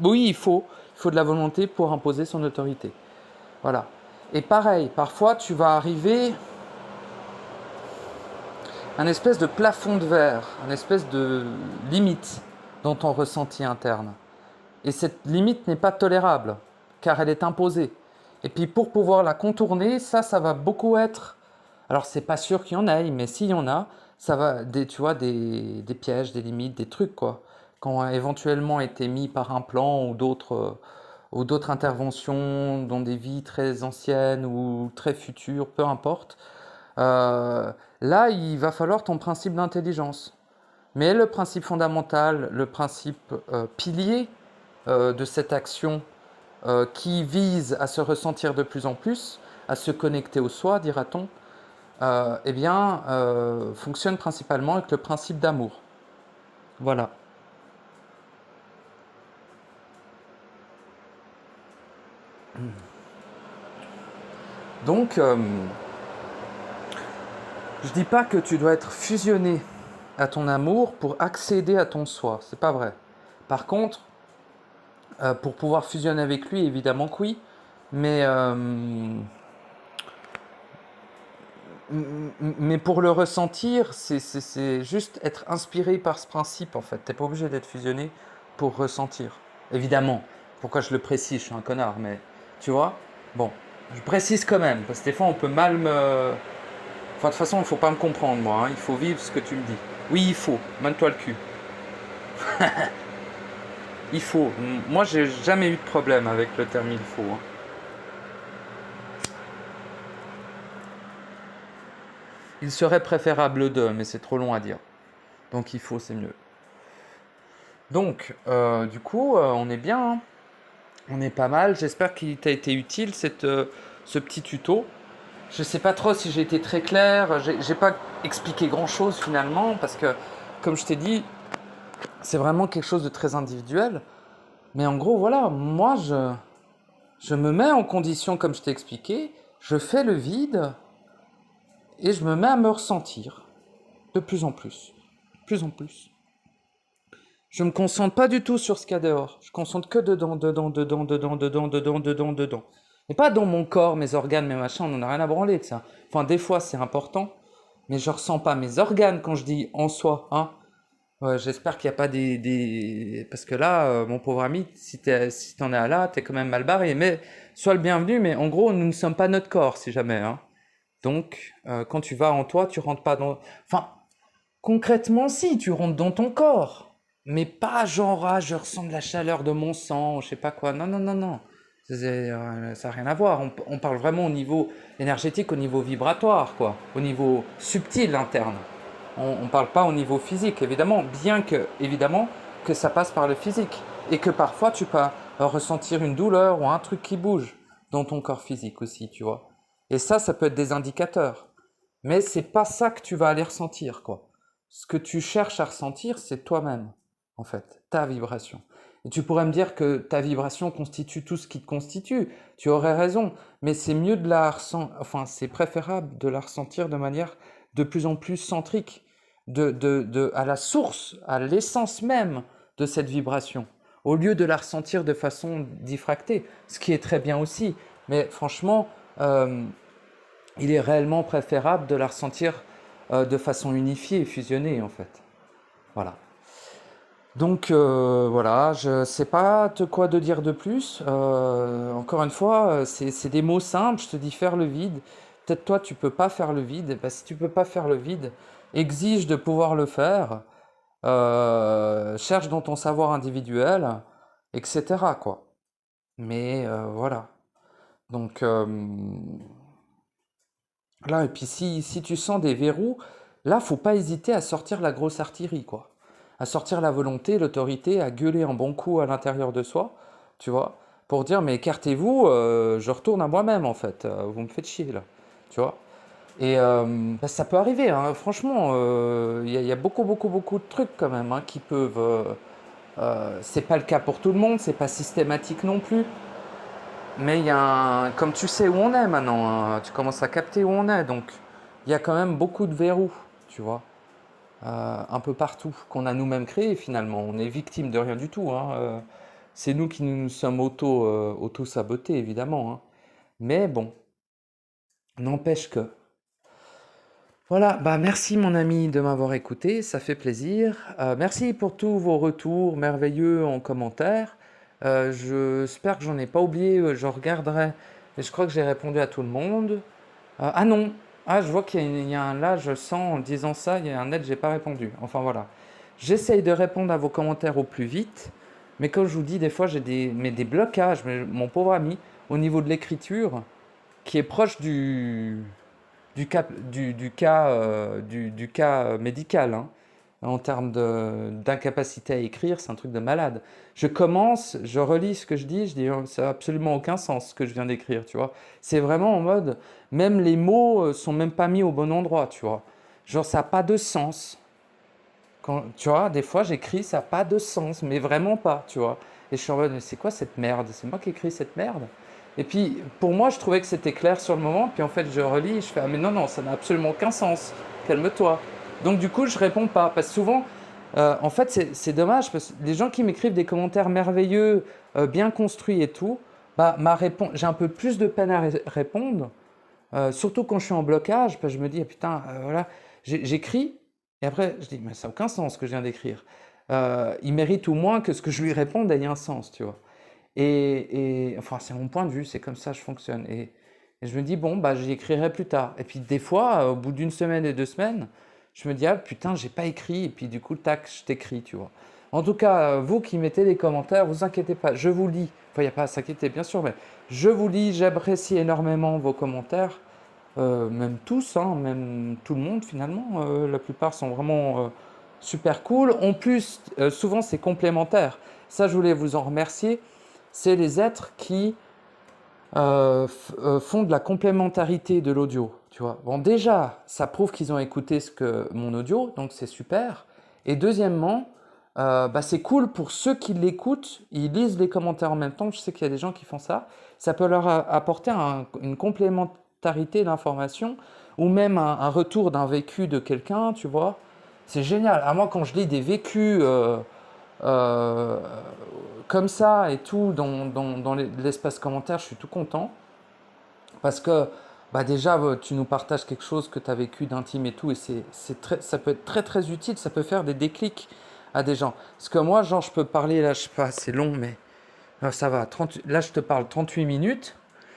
[SPEAKER 1] Oui, il faut de la volonté pour imposer son autorité. Voilà. Et pareil, parfois, tu vas arriver à un espèce de plafond de verre, une espèce de limite dans ton ressenti interne. Et cette limite n'est pas tolérable, car elle est imposée. Et puis pour pouvoir la contourner, ça va beaucoup être... Alors c'est pas sûr qu'il y en ait, mais s'il y en a, ça va, tu vois, des pièges, des limites, des trucs quoi. Quand éventuellement été mis par un plan ou d'autres interventions dans des vies très anciennes ou très futures, peu importe. Là, il va falloir ton principe d'intelligence. Mais le principe fondamental, le principe pilier de cette action qui vise à se ressentir de plus en plus, à se connecter au soi, dira-t-on, fonctionne principalement avec le principe d'amour. Voilà. Donc, je dis pas que tu dois être fusionné à ton amour pour accéder à ton soi, c'est pas vrai. Par contre, pour pouvoir fusionner avec lui, évidemment que oui, mais pour le ressentir, c'est juste être inspiré par ce principe en fait. T'es pas obligé d'être fusionné pour ressentir. Évidemment. Pourquoi je le précise? Je suis un connard, mais tu vois? Bon, je précise quand même, parce que des fois on peut mal me... Enfin, de toute façon, il faut pas me comprendre moi, hein. Il faut vivre ce que tu me dis. Oui, il faut. Mène-toi le cul. Il faut. Moi, j'ai jamais eu de problème avec le terme il faut, hein. Il serait préférable de, mais c'est trop long à dire. Donc il faut, c'est mieux. Donc, du coup, on est bien, hein. On est pas mal. J'espère qu'il t'a été utile ce petit tuto. Je sais pas trop si j'ai été très clair. J'ai pas expliqué grand chose finalement parce que, comme je t'ai dit, c'est vraiment quelque chose de très individuel. Mais en gros, voilà, moi je me mets en condition comme je t'ai expliqué. Je fais le vide et je me mets à me ressentir de plus en plus. De plus en plus. Je me concentre pas du tout sur ce qu'il y a dehors. Je concentre que dedans, dedans, dedans, dedans, dedans, dedans, dedans, dedans. Et pas dans mon corps, mes organes, mes machins, on en a rien à branler de ça. Enfin, des fois, c'est important, mais je ressens pas mes organes quand je dis en soi, hein. Ouais, j'espère qu'il n'y a pas Parce que là, mon pauvre ami, si t'en es à là, t'es quand même mal barré. Mais sois le bienvenu, mais en gros, nous ne sommes pas notre corps, si jamais, hein. Donc, quand tu vas en toi, tu rentres pas dans... Enfin, concrètement, si, tu rentres dans ton corps. Mais pas genre, ah, je ressens de la chaleur de mon sang, je sais pas quoi. Non, non, non, non. Ça n'a rien à voir. On parle vraiment au niveau énergétique, au niveau vibratoire, quoi. Au niveau subtil interne. On ne parle pas au niveau physique, évidemment. Évidemment, que ça passe par le physique. Et que parfois, tu peux ressentir une douleur ou un truc qui bouge dans ton corps physique aussi, tu vois. Et ça peut être des indicateurs. Mais c'est pas ça que tu vas aller ressentir, quoi. Ce que tu cherches à ressentir, c'est toi-même, en fait, ta vibration. Et tu pourrais me dire que ta vibration constitue tout ce qui te constitue. Tu aurais raison, mais c'est mieux de la ressentir, enfin, c'est préférable de la ressentir de manière de plus en plus centrique, à la source, à l'essence même de cette vibration, au lieu de la ressentir de façon diffractée, ce qui est très bien aussi. Mais franchement, il est réellement préférable de la ressentir de façon unifiée et fusionnée, en fait. Voilà. Donc voilà, je sais pas quoi de dire de plus. Encore une fois, c'est des mots simples. Je te dis faire le vide. Peut-être toi, tu peux pas faire le vide. Bah, si tu peux pas faire le vide, exige de pouvoir le faire. Cherche dans ton savoir individuel, etc. quoi. Mais voilà. Donc là, et puis si tu sens des verrous, là, faut pas hésiter à sortir la grosse artillerie, quoi. À sortir la volonté, l'autorité, à gueuler un bon coup à l'intérieur de soi, tu vois, pour dire, mais écartez-vous, je retourne à moi-même, en fait. Vous me faites chier, là. Tu vois. Et bah, ça peut arriver, hein, franchement, il y a beaucoup, beaucoup, beaucoup de trucs quand même hein, qui peuvent. C'est pas le cas pour tout le monde, c'est pas systématique non plus. Mais il y a comme tu sais où on est maintenant, hein, tu commences à capter où on est, donc il y a quand même beaucoup de verrous, tu vois, un peu partout, qu'on a nous-mêmes créés finalement. On est victime de rien du tout, hein, c'est nous qui nous sommes auto-sabotés évidemment, hein. Mais bon, n'empêche que. Voilà, bah merci mon ami de m'avoir écouté, ça fait plaisir. Merci pour tous vos retours merveilleux en commentaire. J'espère que j'en ai pas oublié, je regarderai. Et je crois que j'ai répondu à tout le monde. Ah non, ah je vois qu'il y a un là, je sens en disant ça, il y a un net, j'ai pas répondu. Enfin voilà. J'essaye de répondre à vos commentaires au plus vite, mais comme je vous dis, des fois j'ai des blocages, mais mon pauvre ami, au niveau de l'écriture, qui est proche du cas médical, hein. En termes d'incapacité à écrire, c'est un truc de malade. Je commence, je relis ce que je dis, oh, ça n'a absolument aucun sens ce que je viens d'écrire, tu vois. C'est vraiment en mode, même les mots sont même pas mis au bon endroit, tu vois. Genre, ça n'a pas de sens. Quand, tu vois, des fois j'écris, ça n'a pas de sens, mais vraiment pas, tu vois. Et je suis en mode, mais c'est quoi cette merde? C'est moi qui écris cette merde? Et puis, pour moi, je trouvais que c'était clair sur le moment, puis en fait, je relis, et je fais, ah mais non, non, ça n'a absolument aucun sens, calme-toi. Donc du coup, je réponds pas, parce que souvent, en fait, c'est dommage, parce que les gens qui m'écrivent des commentaires merveilleux, bien construits et tout, bah, j'ai un peu plus de peine à répondre, surtout quand je suis en blocage, parce que je me dis, ah, putain, voilà, j'écris, et après, je dis, mais ça n'a aucun sens ce que je viens d'écrire. Il mérite au moins que ce que je lui réponde ait un sens, tu vois. Enfin, c'est mon point de vue, c'est comme ça que je fonctionne. Et je me dis, bon, bah, j'y écrirai plus tard. Et puis, des fois, au bout d'une semaine et 2 semaines, je me dis, ah putain, j'ai pas écrit. Et puis, du coup, tac, je t'écris, tu vois. En tout cas, vous qui mettez des commentaires, vous inquiétez pas, je vous lis. Enfin, il n'y a pas à s'inquiéter, bien sûr, mais je vous lis, j'apprécie énormément vos commentaires. Même tous, hein, même tout le monde finalement. La plupart sont vraiment super cool. En plus, souvent, c'est complémentaire. Ça, je voulais vous en remercier. C'est les êtres qui font de la complémentarité de l'audio, tu vois. Bon, déjà, ça prouve qu'ils ont écouté mon audio, donc c'est super. Et deuxièmement, bah, c'est cool pour ceux qui l'écoutent, ils lisent les commentaires en même temps. Je sais qu'il y a des gens qui font ça. Ça peut leur apporter une complémentarité d'information ou même un retour d'un vécu de quelqu'un, tu vois. C'est génial. À moi, quand je lis des vécus euh, comme ça et tout dans l'espace commentaire, je suis tout content parce que bah déjà tu nous partages quelque chose que tu as vécu d'intime et tout et ça peut être très très utile, ça peut faire des déclics à des gens. Parce que moi, genre, je peux parler là, je sais pas, c'est long, mais ça va. Là, je te parle 38 minutes.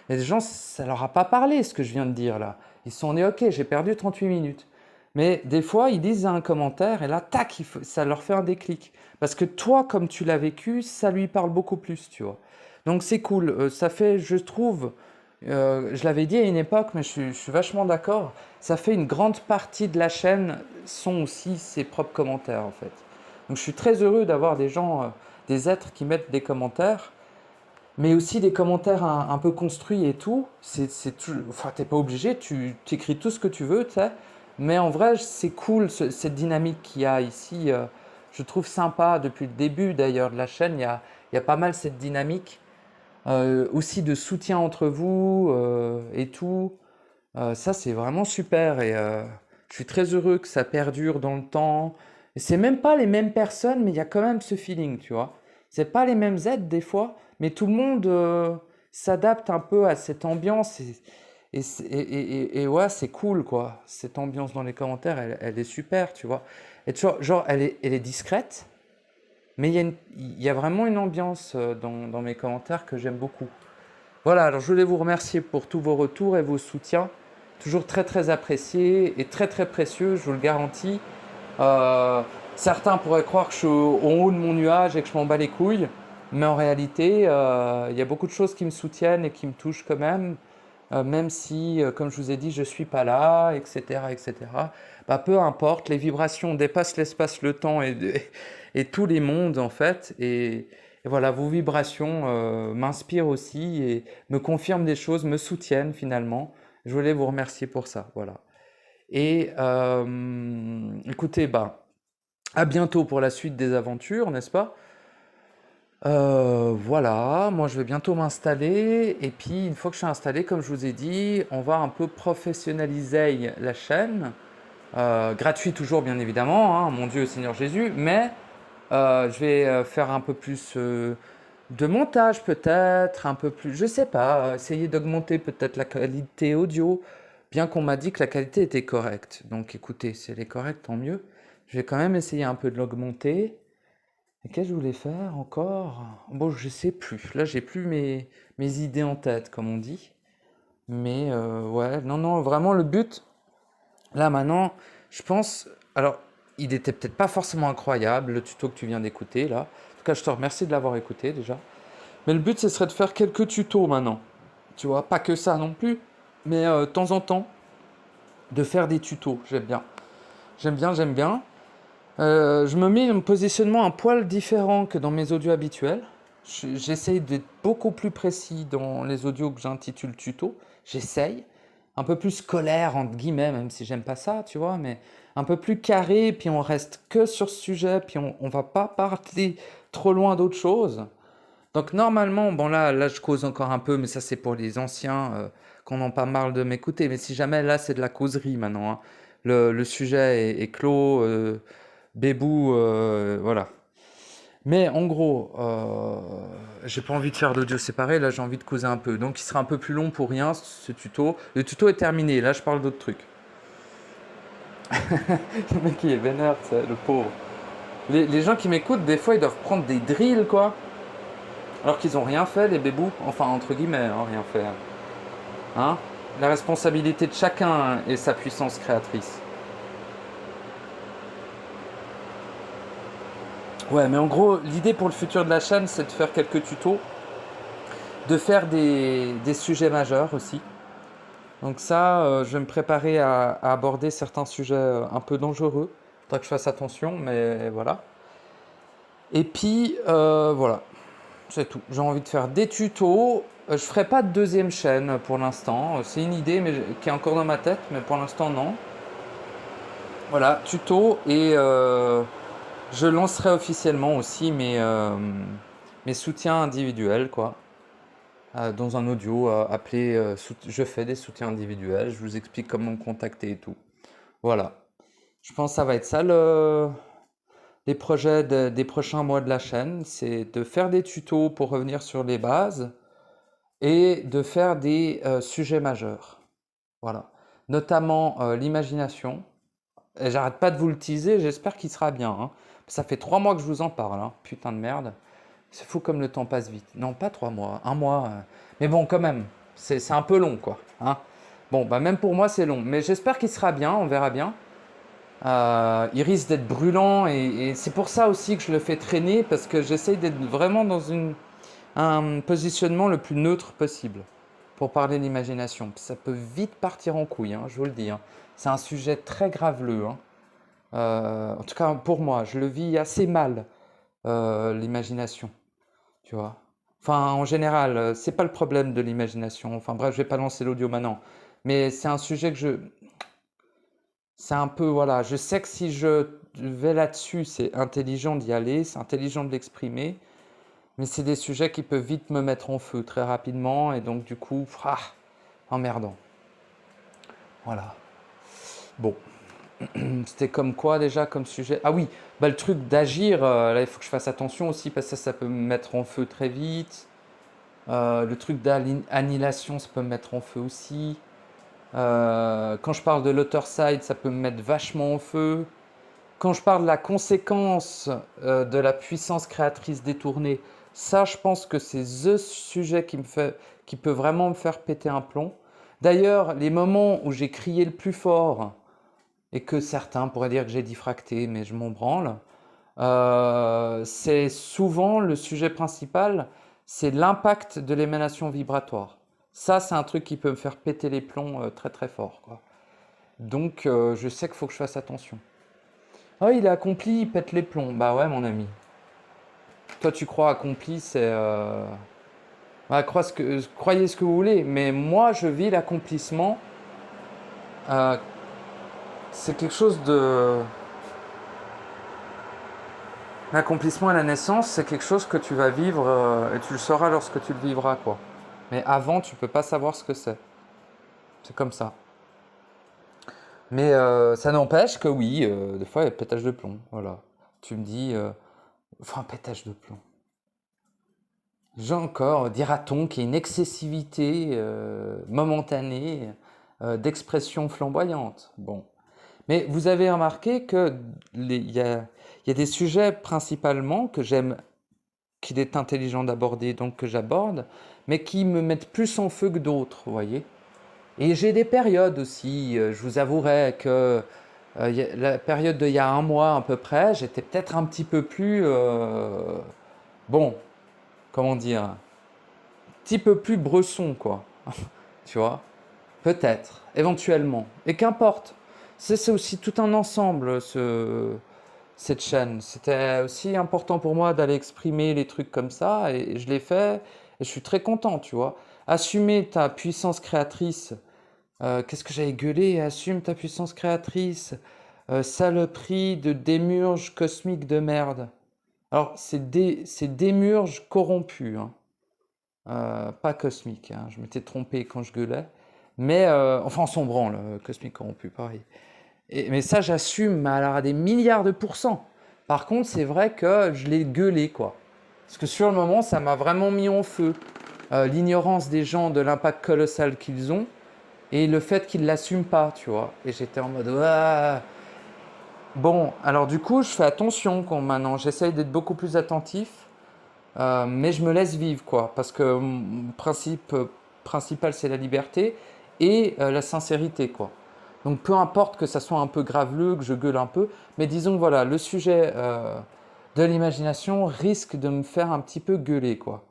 [SPEAKER 1] Et des gens, ça leur a pas parlé ce que je viens de dire là. Ils se sont dit, ok, j'ai perdu 38 minutes. Mais des fois, ils disent un commentaire et là, tac, ça leur fait un déclic. Parce que toi, comme tu l'as vécu, ça lui parle beaucoup plus, tu vois. Donc c'est cool. Ça fait, je trouve, je l'avais dit à une époque, mais je suis vachement d'accord, ça fait une grande partie de la chaîne sont aussi ses propres commentaires en fait. Donc je suis très heureux d'avoir des gens, des êtres qui mettent des commentaires, mais aussi des commentaires un peu construits et tout. Enfin, t'es pas obligé, tu écris tout ce que tu veux, tu sais. Mais en vrai, c'est cool cette dynamique qu'il y a ici. Je trouve sympa depuis le début d'ailleurs de la chaîne. Il y a pas mal cette dynamique aussi de soutien entre vous et tout. Ça, c'est vraiment super et je suis très heureux que ça perdure dans le temps. Et c'est même pas les mêmes personnes, mais il y a quand même ce feeling, tu vois. C'est pas les mêmes aides des fois, mais tout le monde s'adapte un peu à cette ambiance Et ouais, c'est cool, quoi. Cette ambiance dans les commentaires, elle est super, tu vois. Et genre, elle est discrète, mais il y a vraiment une ambiance dans mes commentaires que j'aime beaucoup. Voilà, alors je voulais vous remercier pour tous vos retours et vos soutiens. Toujours très très appréciés et très très précieux, je vous le garantis. Euh, Certains pourraient croire que je suis au haut de mon nuage et que je m'en bats les couilles, mais en réalité, il y a beaucoup de choses qui me soutiennent et qui me touchent quand même si, comme je vous ai dit, je suis pas là, etc., etc. Bah, peu importe, les vibrations dépassent l'espace, le temps et tous les mondes en fait. Et voilà, vos vibrations m'inspirent aussi et me confirment des choses, me soutiennent finalement. Je voulais vous remercier pour ça, voilà. Et écoutez, bah, à bientôt pour la suite des aventures, n'est-ce pas? Voilà, moi je vais bientôt m'installer et puis une fois que je suis installé, comme je vous ai dit, on va un peu professionnaliser la chaîne. Gratuit toujours bien évidemment, hein, mon Dieu Seigneur Jésus, mais je vais faire un peu plus de montage peut-être, un peu plus, je sais pas, essayer d'augmenter peut-être la qualité audio, bien qu'on m'a dit que la qualité était correcte. Donc écoutez, si elle est correcte, tant mieux. Je vais quand même essayer un peu de l'augmenter. Et qu'est-ce que je voulais faire encore? Bon, je sais plus. Là, j'ai plus mes idées en tête, comme on dit. Mais ouais, non, non, vraiment le but, là maintenant, je pense. Alors, il était peut-être pas forcément incroyable, le tuto que tu viens d'écouter, là. En tout cas, je te remercie de l'avoir écouté déjà. Mais le but, ce serait de faire quelques tutos maintenant. Tu vois, pas que ça non plus, mais de temps en temps, de faire des tutos. J'aime bien. J'aime bien, j'aime bien. Je me mets un positionnement un poil différent que dans mes audios habituels. J'essaye d'être beaucoup plus précis dans les audios que j'intitule tuto. J'essaye. Un peu plus scolaire, entre guillemets, même si j'aime pas ça, tu vois, mais un peu plus carré, puis on reste que sur ce sujet, puis on va pas parler trop loin d'autre chose. Donc normalement, bon là je cause encore un peu, mais ça c'est pour les anciens qu'on n'en pas marre de m'écouter. Mais si jamais là c'est de la causerie maintenant, hein. Le sujet est clos, bébou, voilà. Mais en gros, j'ai pas envie de faire d'audio séparé, là j'ai envie de causer un peu. Donc il sera un peu plus long pour rien ce tuto. Le tuto est terminé, là je parle d'autres trucs. Le mec il est vénère, le pauvre. Les gens qui m'écoutent, des fois ils doivent prendre des drills quoi. Alors qu'ils ont rien fait les bébous. Enfin entre guillemets, hein, rien fait. Hein? La responsabilité de chacun est sa puissance créatrice. Ouais, mais en gros, l'idée pour le futur de la chaîne, c'est de faire quelques tutos, de faire des sujets majeurs aussi. Donc ça, je vais me préparer à aborder certains sujets un peu dangereux. Faudra que je fasse attention, mais voilà. Et puis, voilà, c'est tout. J'ai envie de faire des tutos. Je ferai pas de deuxième chaîne pour l'instant. C'est une idée mais qui est encore dans ma tête, mais pour l'instant, non. Voilà, tuto et je lancerai officiellement aussi mes soutiens individuels, quoi. Dans un audio appelé Je fais des soutiens individuels. Je vous explique comment me contacter et tout. Voilà. Je pense que ça va être ça les projets des prochains mois de la chaîne. C'est de faire des tutos pour revenir sur les bases et de faire des sujets majeurs. Voilà. Notamment l'imagination. Et j'arrête pas de vous le teaser, j'espère qu'il sera bien, hein. Ça fait 3 mois que je vous en parle, hein. Putain de merde. C'est fou comme le temps passe vite. Non, pas 3 mois, un mois. Mais bon, quand même, c'est un peu long, quoi, hein. Bon, bah même pour moi, c'est long. Mais j'espère qu'il sera bien, on verra bien. Il risque d'être brûlant et c'est pour ça aussi que je le fais traîner, parce que j'essaye d'être vraiment dans un positionnement le plus neutre possible pour parler de l'imagination. Ça peut vite partir en couille, hein, je vous le dis, hein. C'est un sujet très graveleux, hein. En tout cas, pour moi, je le vis assez mal, l'imagination, tu vois. Enfin, en général, c'est pas le problème de l'imagination. Enfin bref, je vais pas lancer l'audio maintenant. Mais c'est un sujet que c'est un peu, voilà, je sais que si je vais là-dessus, c'est intelligent d'y aller, c'est intelligent de l'exprimer, mais c'est des sujets qui peuvent vite me mettre en feu très rapidement, et donc du coup, emmerdant. Voilà. Bon. C'était comme quoi déjà comme sujet? Ah oui, bah le truc d'agir, là il faut que je fasse attention aussi parce que ça peut me mettre en feu très vite. Le truc d'annihilation, ça peut me mettre en feu aussi. Quand je parle de l'author side, ça peut me mettre vachement en feu. Quand je parle de la conséquence de la puissance créatrice détournée, ça, je pense que c'est the sujet qui peut vraiment me faire péter un plomb. D'ailleurs, les moments où j'ai crié le plus fort, et que certains pourraient dire que j'ai diffracté, mais je m'en branle, c'est souvent le sujet principal, c'est l'impact de l'émanation vibratoire. Ça, c'est un truc qui peut me faire péter les plombs très très fort, quoi. Donc, je sais qu'il faut que je fasse attention. Oh, il est accompli, il pète les plombs. Bah ouais, mon ami. Toi, tu crois accompli, c'est... bah, croyez ce que vous voulez, mais moi, je vis l'accomplissement. euh, c'est quelque chose de... L'accomplissement à la naissance, c'est quelque chose que tu vas vivre et tu le sauras lorsque tu le vivras, quoi. Mais avant, tu peux pas savoir ce que c'est. C'est comme ça. Mais ça n'empêche que oui, des fois, il y a pétage de plomb. Voilà. Tu me dis... enfin, pétage de plomb. J'ai encore, dira-t-on, qu'il y a une excessivité momentanée d'expression flamboyante. Bon. Mais vous avez remarqué que il y a des sujets principalement que j'aime, qu'il est intelligent d'aborder, donc que j'aborde, mais qui me mettent plus en feu que d'autres, vous voyez. Et j'ai des périodes aussi, je vous avouerai que la période d'il y a un mois à peu près, j'étais peut-être un petit peu plus, bon, comment dire, un petit peu plus bresson, quoi. Tu vois? Peut-être, éventuellement. Et qu'importe. C'est aussi tout un ensemble, cette chaîne. C'était aussi important pour moi d'aller exprimer les trucs comme ça, et je l'ai fait, et je suis très content, tu vois. Assumer ta puissance créatrice. Qu'est-ce que j'avais gueulé? Assume ta puissance créatrice. Saloperie de démurge cosmique de merde. Alors, c'est démurge corrompu, hein. Pas cosmique, hein. Je m'étais trompé quand je gueulais. Mais, enfin, on s'en branle, cosmique corrompu, pareil. Mais ça, j'assume, mais alors à des milliards de pourcents. Par contre, c'est vrai que je l'ai gueulé, quoi. Parce que sur le moment, ça m'a vraiment mis en feu. L'ignorance des gens de l'impact colossal qu'ils ont et le fait qu'ils ne l'assument pas, tu vois. Et j'étais en mode... Ouah. Bon, alors du coup, je fais attention maintenant. J'essaye d'être beaucoup plus attentif. Mais je me laisse vivre, quoi, parce que mon principe principal, c'est la liberté et la sincérité, quoi. Donc peu importe que ça soit un peu graveleux, que je gueule un peu, mais disons que voilà, le sujet de l'imagination risque de me faire un petit peu gueuler, quoi.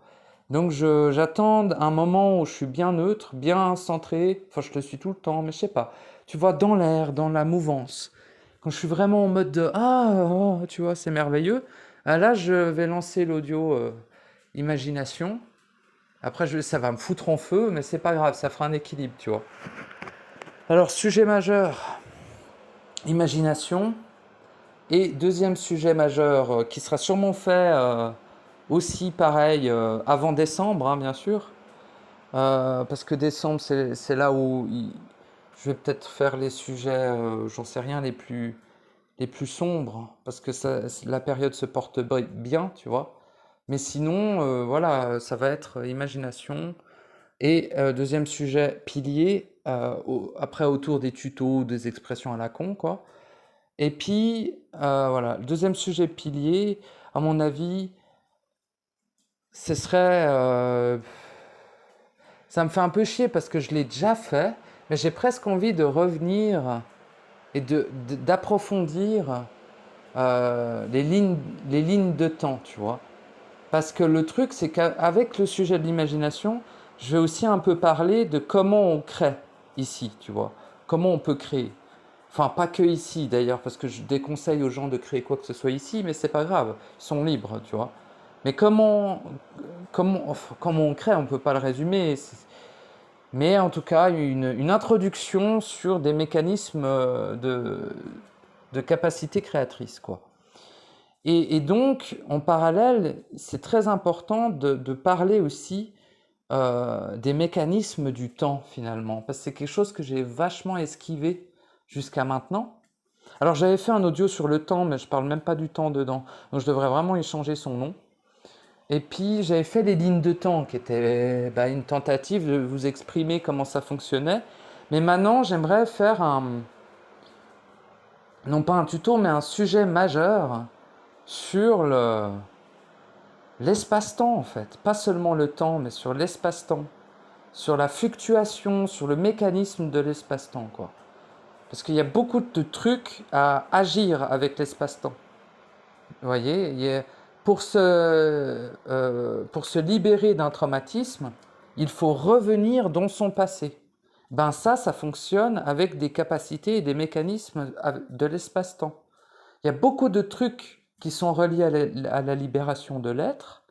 [SPEAKER 1] Donc j'attends un moment où je suis bien neutre, bien centré, enfin je le suis tout le temps, mais je sais pas, tu vois, dans l'air, dans la mouvance. Quand je suis vraiment en mode de tu vois, c'est merveilleux. Là, je vais lancer l'audio imagination. Après, ça va me foutre en feu, mais c'est pas grave, ça fera un équilibre, tu vois. Alors, sujet majeur, imagination. Et deuxième sujet majeur, qui sera sûrement fait aussi pareil avant décembre, hein, bien sûr. Parce que décembre, c'est là où je vais peut-être faire les sujets, j'en sais rien, les plus sombres, parce que la période se porte bien, tu vois. Mais sinon, voilà, ça va être imagination. Et deuxième sujet, pilier, après autour des tutos, des expressions à la con, quoi. Et puis, voilà, le deuxième sujet, pilier, à mon avis, ce serait... ça me fait un peu chier parce que je l'ai déjà fait, mais j'ai presque envie de revenir et d'approfondir les lignes de temps, tu vois. Parce que le truc, c'est qu'avec le sujet de l'imagination, je vais aussi un peu parler de comment on crée ici, tu vois. Comment on peut créer. Enfin, pas que ici d'ailleurs, parce que je déconseille aux gens de créer quoi que ce soit ici, mais c'est pas grave, ils sont libres, tu vois. Mais comment on crée, on peut pas le résumer. Mais en tout cas, une introduction sur des mécanismes de capacité créatrice, quoi. Et donc, en parallèle, c'est très important de parler aussi des mécanismes du temps, finalement, parce que c'est quelque chose que j'ai vachement esquivé jusqu'à maintenant. Alors, j'avais fait un audio sur le temps, mais je parle même pas du temps dedans, donc je devrais vraiment y changer son nom. Et puis, j'avais fait les lignes de temps, qui étaient une tentative de vous exprimer comment ça fonctionnait, Mais maintenant, j'aimerais faire non pas un tuto, mais un sujet majeur sur l'espace-temps en fait. Pas seulement le temps, mais sur l'espace-temps. Sur la fluctuation, sur le mécanisme de l'espace-temps, quoi. Parce qu'il y a beaucoup de trucs à agir avec l'espace-temps. Vous voyez, pour se libérer d'un traumatisme, il faut revenir dans son passé. Ben ça fonctionne avec des capacités et des mécanismes de l'espace-temps. Il y a beaucoup de trucs qui sont reliés à la libération de l'être,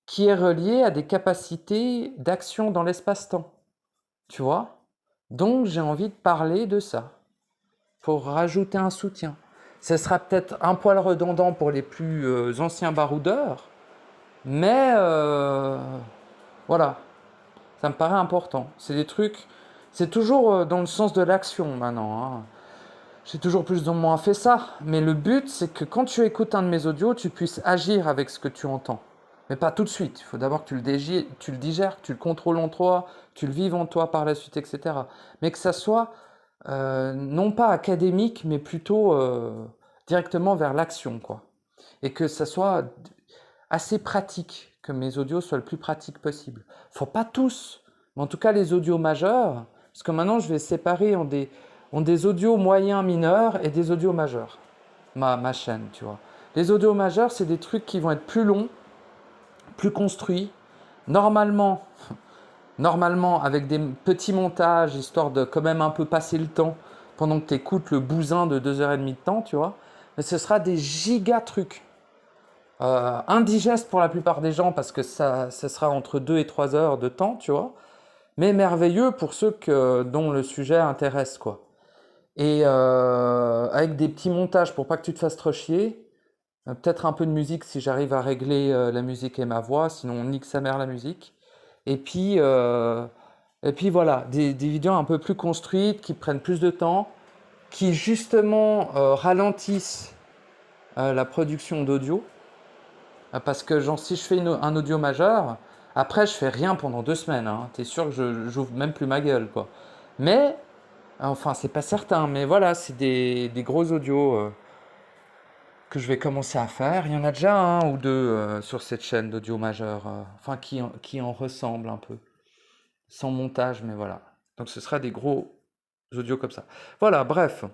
[SPEAKER 1] qui est relié à des capacités d'action dans l'espace-temps. Tu vois? Donc j'ai envie de parler de ça, pour rajouter un soutien. Ce sera peut-être un poil redondant pour les plus anciens baroudeurs, mais voilà, ça me paraît important. C'est des trucs, c'est toujours dans le sens de l'action maintenant, hein. J'ai toujours plus ou moins fait ça, mais le but c'est que quand tu écoutes un de mes audios, tu puisses agir avec ce que tu entends. Mais pas tout de suite, il faut d'abord que tu le digères, que tu le contrôles en toi, tu le vives en toi par la suite, etc. Mais que ça soit non pas académique, mais plutôt directement vers l'action, quoi. Et que ça soit assez pratique, que mes audios soient le plus pratique possible. Faut pas tous, mais en tout cas les audios majeurs, parce que maintenant je vais séparer en des audios moyens mineurs et des audios majeurs, ma chaîne, tu vois. Les audios majeurs, c'est des trucs qui vont être plus longs, plus construits, normalement avec des petits montages, histoire de quand même un peu passer le temps pendant que tu écoutes le bousin de 2h30 de temps, tu vois. Mais ce sera des giga trucs. Indigestes pour la plupart des gens parce que ça sera entre 2 et 3 heures de temps, tu vois. Mais merveilleux pour ceux dont le sujet intéresse, quoi. Et avec des petits montages pour pas que tu te fasses trop chier. Peut-être un peu de musique si j'arrive à régler la musique et ma voix, sinon on nique sa mère la musique. Et puis, voilà, des vidéos un peu plus construites, qui prennent plus de temps, qui justement ralentissent la production d'audio. Parce que genre, si je fais un audio majeur, après je fais rien pendant 2 semaines, hein. T'es sûr que j'ouvre même plus ma gueule, quoi. Mais, enfin c'est pas certain, mais voilà, c'est des gros audios que je vais commencer à faire. Il y en a déjà un ou deux sur cette chaîne d'audio majeur, enfin qui en ressemblent un peu. Sans montage, mais voilà. Donc ce sera des gros audios comme ça. Voilà, bref.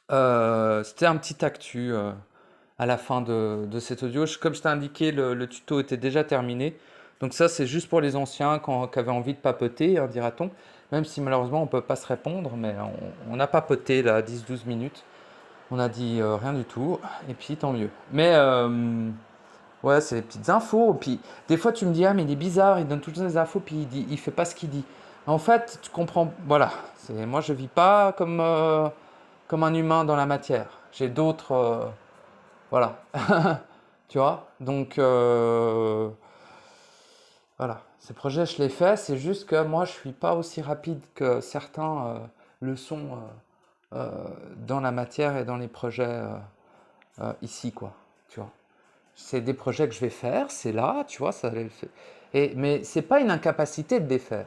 [SPEAKER 1] C'était un petit actu à la fin de cet audio. Comme je t'ai indiqué, le tuto était déjà terminé. Donc ça, c'est juste pour les anciens qui avaient envie de papoter, hein, dira-t-on. Même si malheureusement, on ne peut pas se répondre, mais on a papoté là 10-12 minutes. On a dit rien du tout, et puis tant mieux. Mais ouais, c'est des petites infos. Puis des fois, tu me dis, ah, mais il est bizarre, il donne toutes les infos, puis il fait pas ce qu'il dit. En fait, tu comprends. Voilà, moi, je vis pas comme un humain dans la matière. J'ai d'autres. Voilà. Tu vois? Donc, voilà. Ces projets, je les fais. C'est juste que moi, je suis pas aussi rapide que certains le sont dans la matière et dans les projets ici, quoi. Tu vois? C'est des projets que je vais faire, c'est là, tu vois, ça le fait. Mais c'est pas une incapacité de les faire.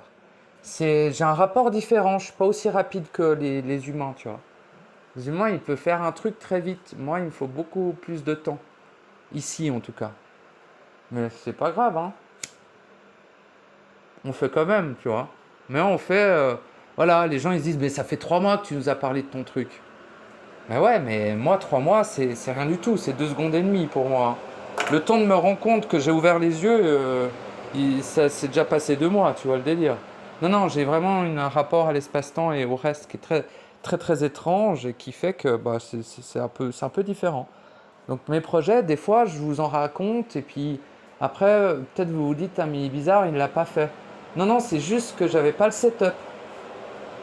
[SPEAKER 1] J'ai un rapport différent, je suis pas aussi rapide que les humains, tu vois. Les humains, ils peuvent faire un truc très vite. Moi, il me faut beaucoup plus de temps. Ici, en tout cas. Mais c'est pas grave, hein. On fait quand même, tu vois. Mais on fait. Voilà, les gens, ils se disent, mais ça fait 3 mois que tu nous as parlé de ton truc. Mais ouais, mais moi, 3 mois, c'est rien du tout. C'est 2 secondes et demie pour moi. Le temps de me rendre compte que j'ai ouvert les yeux, ça s'est déjà passé 2 mois, tu vois le délire. Non, non, j'ai vraiment un rapport à l'espace-temps et au reste qui est très, très, très étrange et qui fait que bah, c'est un peu différent. Donc mes projets, des fois, je vous en raconte et puis après, peut-être vous vous dites, ah mais il est bizarre, il ne l'a pas fait. Non, non, c'est juste que j'avais pas le setup.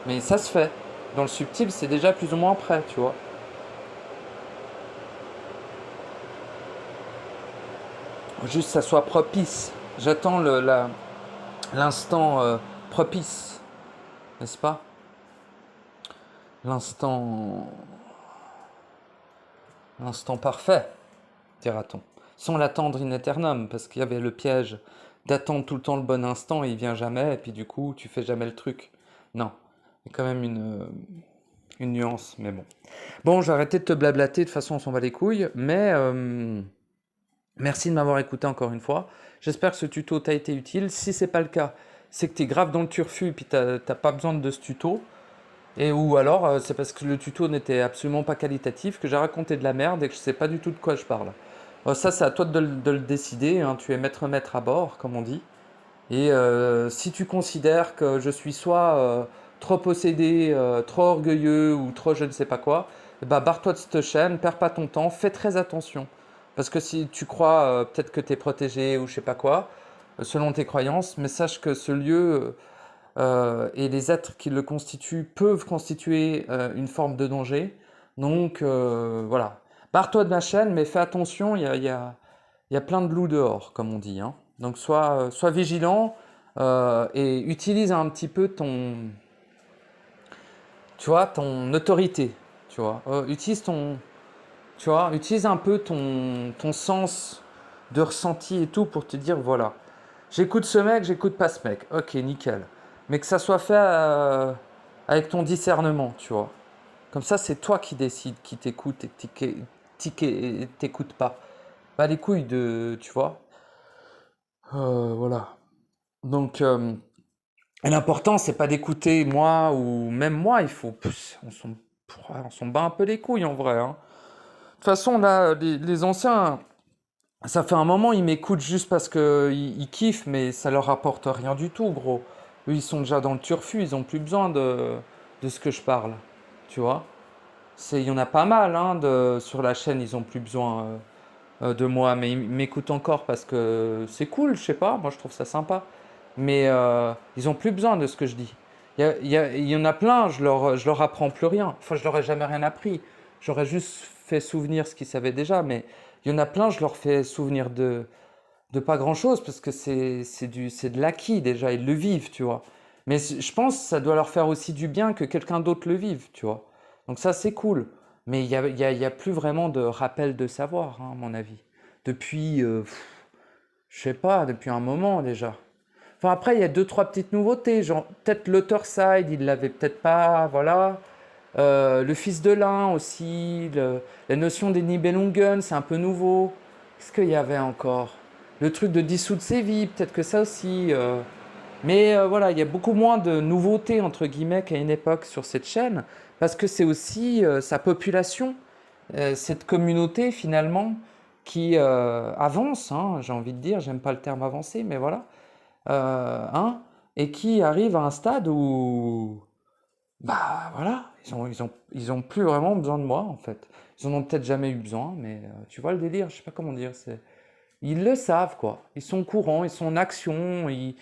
[SPEAKER 1] Mais ça se fait. Dans le subtil, c'est déjà plus ou moins prêt, tu vois. Juste que ça soit propice. J'attends l'instant propice, n'est-ce pas? L'instant l'instant parfait, dira-t-on. Sans l'attendre in aeternum, parce qu'il y avait le piège d'attendre tout le temps le bon instant et il vient jamais, et puis du coup, tu fais jamais le truc. Non. Il y a quand même une nuance, mais bon. Bon, j'ai arrêté de te blablater, de toute façon on s'en bat les couilles, mais merci de m'avoir écouté encore une fois. J'espère que ce tuto t'a été utile. Si c'est pas le cas, c'est que tu es grave dans le turfu et puis t'as pas besoin de ce tuto. Et ou alors c'est parce que le tuto n'était absolument pas qualitatif, que j'ai raconté de la merde et que je sais pas du tout de quoi je parle. Ça c'est à toi de le décider, hein. Tu es maître à bord, comme on dit. Et si tu considères que je suis soit trop possédé, trop orgueilleux ou trop je ne sais pas quoi, bah barre-toi de cette chaîne, perds pas ton temps, fais très attention. Parce que si tu crois peut-être que tu es protégé ou je sais pas quoi, selon tes croyances, mais sache que ce lieu et les êtres qui le constituent peuvent constituer une forme de danger. Donc voilà. Barre-toi de ma chaîne, mais fais attention, il y a plein de loups dehors, comme on dit, hein. Donc sois vigilant et utilise un petit peu tu vois, ton autorité, tu vois. Utilise un peu ton sens de ressenti et tout pour te dire, voilà, j'écoute ce mec, j'écoute pas ce mec. Ok, nickel. Mais que ça soit fait avec ton discernement, tu vois. Comme ça, c'est toi qui décides qui t'écoute et qui t'écoute pas. Pas les couilles de, tu vois. Voilà. Donc, l'important, c'est pas d'écouter moi ou même moi. On s'en bat un peu les couilles en vrai, hein. De toute façon, là, les anciens, ça fait un moment, ils m'écoutent juste parce que ils kiffent, mais ça leur apporte rien du tout, gros. Eux, ils sont déjà dans le turfu, ils ont plus besoin de ce que je parle, tu vois. Il y en a pas mal, hein, sur la chaîne, ils ont plus besoin de moi, mais ils m'écoutent encore parce que c'est cool, je sais pas, moi je trouve ça sympa. Mais ils ont plus besoin de ce que je dis. Il y en a plein, je leur apprends plus rien. Enfin, je leur ai jamais rien appris. J'aurais juste fait souvenir ce qu'ils savaient déjà, mais il y en a plein, je leur fais souvenir de pas grand-chose parce que c'est de l'acquis déjà, ils le vivent, tu vois. Mais je pense que ça doit leur faire aussi du bien que quelqu'un d'autre le vive, tu vois. Donc ça, c'est cool. Mais il y a plus vraiment de rappel de savoir, hein, à mon avis. Depuis, je sais pas, depuis un moment déjà. Enfin, après, il y a deux, trois petites nouveautés. Genre, peut-être l'author side, il l'avait peut-être pas, voilà. Le fils de l'un aussi. La notion des Nibelungen, c'est un peu nouveau. Qu'est-ce qu'il y avait encore? Le truc de dissoudre ses vies, peut-être que ça aussi. Mais voilà, il y a beaucoup moins de nouveautés, entre guillemets, qu'à une époque sur cette chaîne. Parce que c'est aussi sa population, cette communauté finalement, qui avance, hein, j'ai envie de dire. J'aime pas le terme avancer, mais voilà hein, et qui arrivent à un stade où, bah voilà, ils ont plus vraiment besoin de moi en fait. Ils en ont peut-être jamais eu besoin, mais tu vois le délire, je sais pas comment dire. Ils le savent quoi. Ils sont au courant, ils sont en action, ils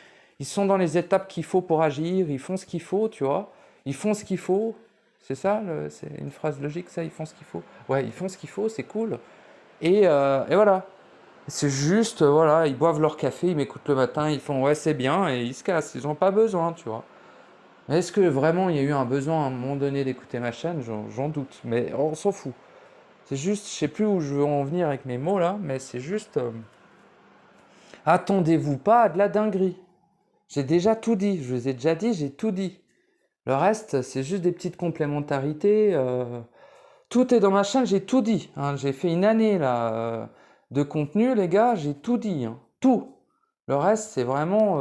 [SPEAKER 1] sont dans les étapes qu'il faut pour agir, ils font ce qu'il faut, tu vois. Ils font ce qu'il faut. C'est ça, c'est une phrase logique ça, ils font ce qu'il faut. Ouais, ils font ce qu'il faut, c'est cool. Et voilà. C'est juste, voilà, ils boivent leur café, ils m'écoutent le matin, ils font ouais, c'est bien, et ils se cassent. Ils n'ont pas besoin, tu vois. Mais est-ce que vraiment il y a eu un besoin à un moment donné d'écouter ma chaîne? J'en doute, mais on s'en fout. C'est juste, je sais plus où je veux en venir avec mes mots là, mais c'est juste, attendez-vous pas à de la dinguerie. J'ai déjà tout dit, je vous ai déjà dit, j'ai tout dit. Le reste, c'est juste des petites complémentarités. Tout est dans ma chaîne, j'ai tout dit, hein. J'ai fait une année là de contenu, les gars, j'ai tout dit, hein. Tout. Le reste, c'est vraiment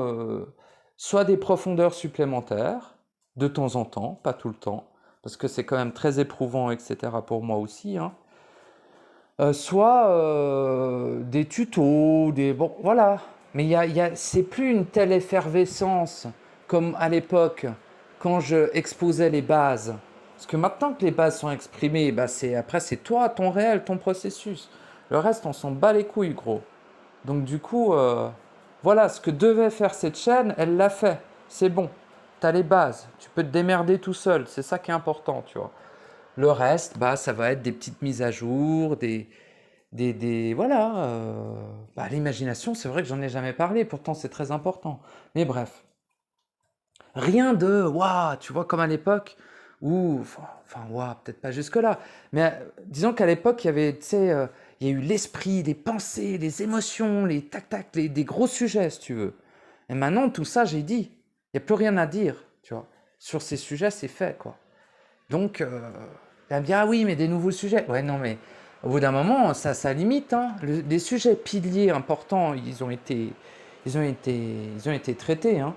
[SPEAKER 1] soit des profondeurs supplémentaires, de temps en temps, pas tout le temps, parce que c'est quand même très éprouvant, etc. pour moi aussi, hein. Soit des tutos, bon, voilà. Mais c'est plus une telle effervescence comme à l'époque quand je exposais les bases. Parce que maintenant que les bases sont exprimées, bah après c'est toi, ton réel, ton processus. Le reste, on s'en bat les couilles, gros. Donc du coup, voilà, ce que devait faire cette chaîne, elle l'a fait. C'est bon. T'as les bases. Tu peux te démerder tout seul. C'est ça qui est important, tu vois. Le reste, bah, ça va être des petites mises à jour, voilà. Bah, l'imagination, c'est vrai que j'en ai jamais parlé, pourtant c'est très important. Mais bref, rien de, waouh, tu vois, comme à l'époque où, enfin, waouh, peut-être pas jusque-là, mais disons qu'à l'époque, il y avait, tu sais, il y a eu l'esprit, les pensées, les émotions, les tac-tac, des gros sujets, si tu veux. Et maintenant, tout ça, j'ai dit, il n'y a plus rien à dire, tu vois. sur ces sujets, c'est fait, quoi. Donc, il va me dire, ah oui, mais des nouveaux sujets. Ouais, non, mais au bout d'un moment, ça limite, hein. Les sujets piliers importants, ils ont été traités, hein.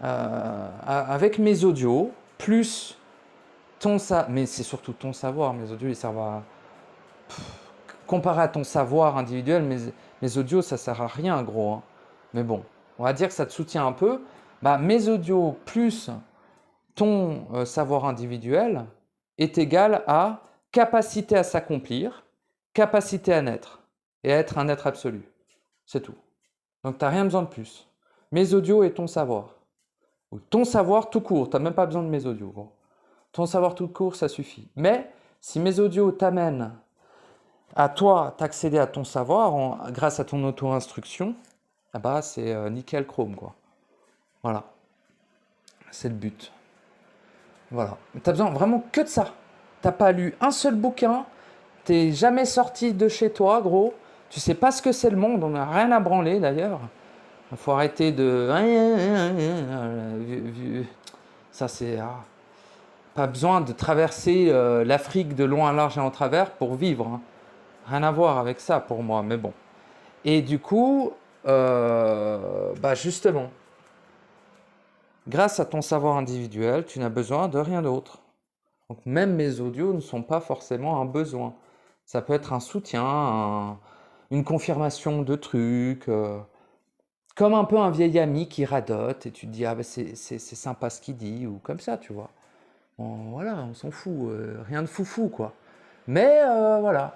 [SPEAKER 1] Avec mes audios, plus mais c'est surtout ton savoir. Mes audios, ils servent à... Comparé à ton savoir individuel, mes audios, ça sert à rien, gros, hein. Mais bon, on va dire que ça te soutient un peu. Bah, mes audios plus ton savoir individuel est égal à capacité à s'accomplir, capacité à naître et à être un être absolu. C'est tout. Donc, tu n'as rien besoin de plus. Mes audios et ton savoir. Ou ton savoir tout court, tu n'as même pas besoin de mes audios, gros. Ton savoir tout court, ça suffit. Mais si mes audios t'amènent à toi t'accéder à ton savoir grâce à ton auto-instruction, ah bah c'est nickel chrome, quoi. Voilà. C'est le but. Voilà. Tu as besoin vraiment que de ça. T'as pas lu un seul bouquin, t'es jamais sorti de chez toi, gros. Tu sais pas ce que c'est le monde, on n'a rien à branler d'ailleurs. Il faut arrêter de... Ça c'est... Pas besoin de traverser l'Afrique de long en large et en travers pour vivre, hein. Rien à voir avec ça pour moi, mais bon. Et du coup, bah justement, grâce à ton savoir individuel, tu n'as besoin de rien d'autre. Donc même mes audios ne sont pas forcément un besoin. Ça peut être un soutien, une confirmation de trucs, comme un peu un vieil ami qui radote et tu te dis, ah ben c'est sympa ce qu'il dit, ou comme ça, tu vois. Bon, voilà, on s'en fout, rien de foufou, quoi. Mais voilà.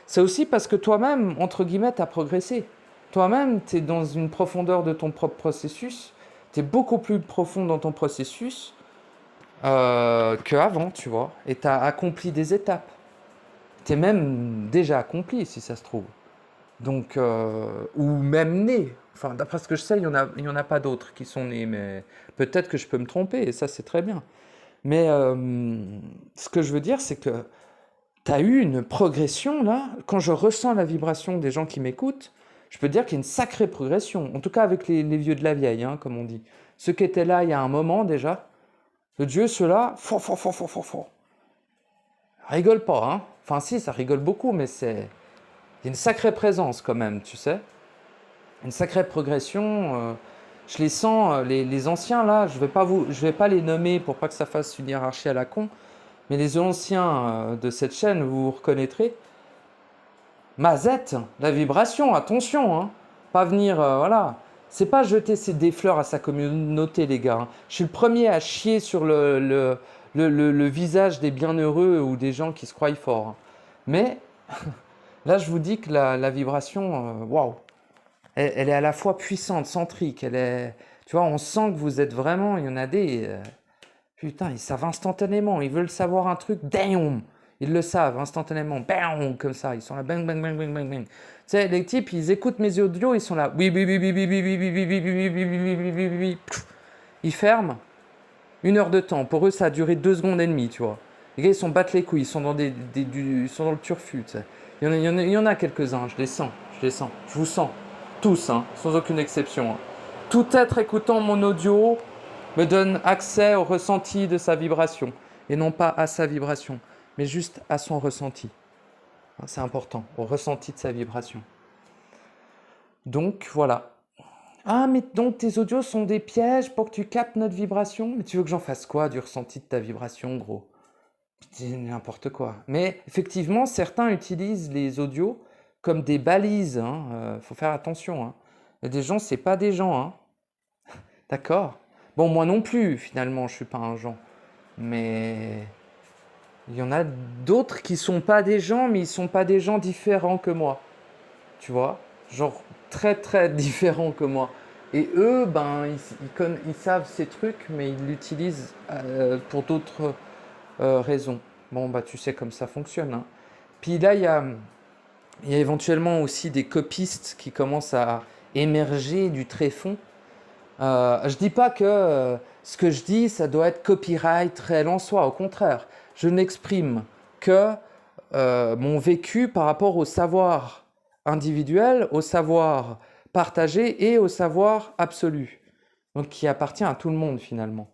[SPEAKER 1] C'est aussi parce que toi-même, entre guillemets, tu as progressé. Toi-même, tu es dans une profondeur de ton propre processus. Tu es beaucoup plus profond dans ton processus qu'avant, tu vois. Et tu as accompli des étapes. Tu es même déjà accompli, si ça se trouve. Donc, ou même né. Enfin, d'après ce que je sais, il y en a pas d'autres qui sont nés. Mais peut-être que je peux me tromper, et ça, c'est très bien. Mais ce que je veux dire, c'est que tu as eu une progression là. Quand je ressens la vibration des gens qui m'écoutent, je peux dire qu'il y a une sacrée progression. En tout cas avec les vieux de la vieille, hein, comme on dit. Ceux qui étaient là il y a un moment déjà. Le Dieu, ceux-là, fort. Rigole pas, hein. Enfin si, ça rigole beaucoup, mais il y a une sacrée présence quand même, tu sais. Une sacrée progression. Je les sens, les anciens là, je vais pas les nommer pour pas que ça fasse une hiérarchie à la con. Mais les anciens de cette chaîne, vous vous reconnaîtrez. Mazette, la vibration, attention, hein. Pas venir, voilà. C'est pas jeter des fleurs à sa communauté, les gars, hein. Je suis le premier à chier sur le visage des bienheureux ou des gens qui se croient forts, hein. Mais là, je vous dis que la vibration, waouh, elle est à la fois puissante, centrique. Tu vois, on sent que vous êtes vraiment. Il y en a des. Putain, ils savent instantanément. Ils veulent savoir un truc, damn, ils le savent instantanément, bang, comme ça. Ils sont là, bang, bang, bang, bang, bang, bang. Tu sais, les types, ils écoutent mes audios, ils sont là, oui, oui, oui, oui, oui, oui, oui, oui, oui, oui, oui, oui, oui, oui, oui, oui. Ils ferment. 1 heure de temps. Pour eux, ça a duré 2 secondes et demie, tu vois. Les gars, ils sont battent les couilles. Ils sont dans ils sont dans le turfu, tu sais. Il y en a quelques-uns. Je les sens. Je vous sens. Tous, hein, sans aucune exception, hein. Tout être écoutant mon audio me donne accès au ressenti de sa vibration. Et non pas à sa vibration, mais juste à son ressenti. C'est important, au ressenti de sa vibration. Donc, voilà. Ah, mais donc tes audios sont des pièges pour que tu captes notre vibration? Mais tu veux que j'en fasse quoi du ressenti de ta vibration, gros? C'est n'importe quoi. Mais effectivement, certains utilisent les audios comme des balises, hein. Faut faire attention, hein. Il y a des gens, c'est pas des gens, hein. D'accord? Bon, moi non plus, finalement, je suis pas un gens. Mais il y en a d'autres qui sont pas des gens, mais ils sont pas des gens différents que moi. Tu vois? Genre très très différents que moi. Et eux, ben, ils savent ces trucs, mais ils l'utilisent pour d'autres raisons. Bon, bah tu sais comme ça fonctionne, hein. Puis là, il y a éventuellement aussi des copistes qui commencent à émerger du tréfonds. Je dis pas que ce que je dis, ça doit être copyright réel en soi. Au contraire, je n'exprime que mon vécu par rapport au savoir individuel, au savoir partagé et au savoir absolu. Donc qui appartient à tout le monde finalement.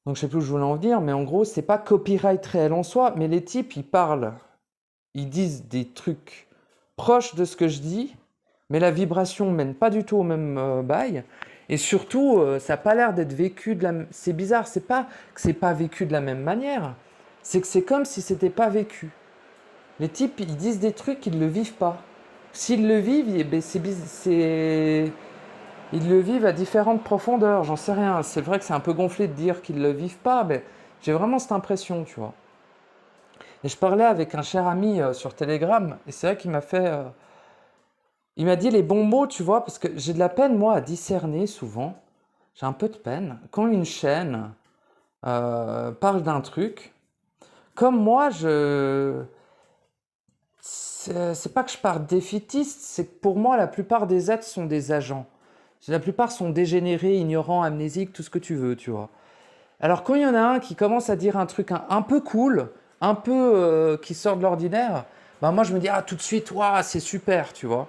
[SPEAKER 1] Donc je sais plus où je voulais en venir, mais en gros, c'est pas copyright réel en soi, mais les types, ils parlent, ils disent des trucs proches de ce que je dis, mais la vibration mène pas du tout au même bail. Et surtout, ça n'a pas l'air d'être vécu de la même... C'est bizarre, c'est pas que c'est pas vécu de la même manière, c'est que c'est comme si c'était pas vécu. Les types, ils disent des trucs, ils ne le vivent pas. S'ils le vivent, eh ben, ils le vivent à différentes profondeurs, j'en sais rien. C'est vrai que c'est un peu gonflé de dire qu'ils ne le vivent pas, mais j'ai vraiment cette impression, tu vois. Et je parlais avec un cher ami sur Telegram, et c'est vrai qu'il m'a fait... il m'a dit les bons mots, tu vois, parce que j'ai de la peine, moi, à discerner souvent. J'ai un peu de peine. Quand une chaîne parle d'un truc, comme moi, c'est pas que je pars défaitiste, c'est que pour moi, la plupart des êtres sont des agents. La plupart sont dégénérés, ignorants, amnésiques, tout ce que tu veux, tu vois. Alors quand il y en a un qui commence à dire un truc un peu cool, un peu qui sort de l'ordinaire, bah moi je me dis, ah tout de suite, waouh, c'est super, tu vois.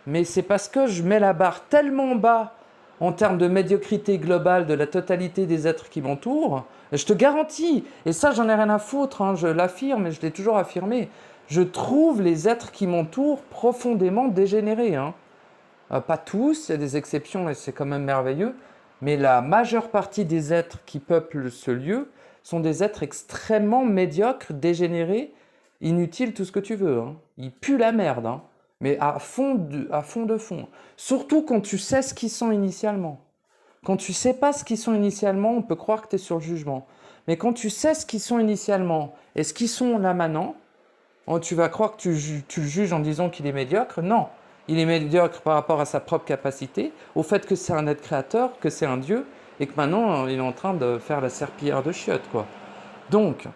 [SPEAKER 1] Mais c'est parce que je mets la barre tellement bas en termes de médiocrité globale de la totalité des êtres qui m'entourent. Et je te garantis, et ça j'en ai rien à foutre, hein, je l'affirme et je l'ai toujours affirmé, je trouve les êtres qui m'entourent profondément dégénérés. Hein. Pas tous, il y a des exceptions et c'est quand même merveilleux, mais la majeure partie des êtres qui peuplent ce lieu sont des êtres extrêmement médiocres, dégénérés, inutiles, tout ce que tu veux. Hein. Ils puent la merde, hein. Mais à fond de fond. Surtout quand tu sais ce qu'ils sont initialement. Quand tu sais pas ce qu'ils sont initialement, on peut croire que tu es sur le jugement. Mais quand tu sais ce qu'ils sont initialement et ce qu'ils sont là maintenant, tu vas croire que tu le juges en disant qu'il est médiocre. Non, il est médiocre par rapport à sa propre capacité, au fait que c'est un être créateur, que c'est un dieu, et que maintenant il est en train de faire la serpillière de chiottes, quoi. Donc,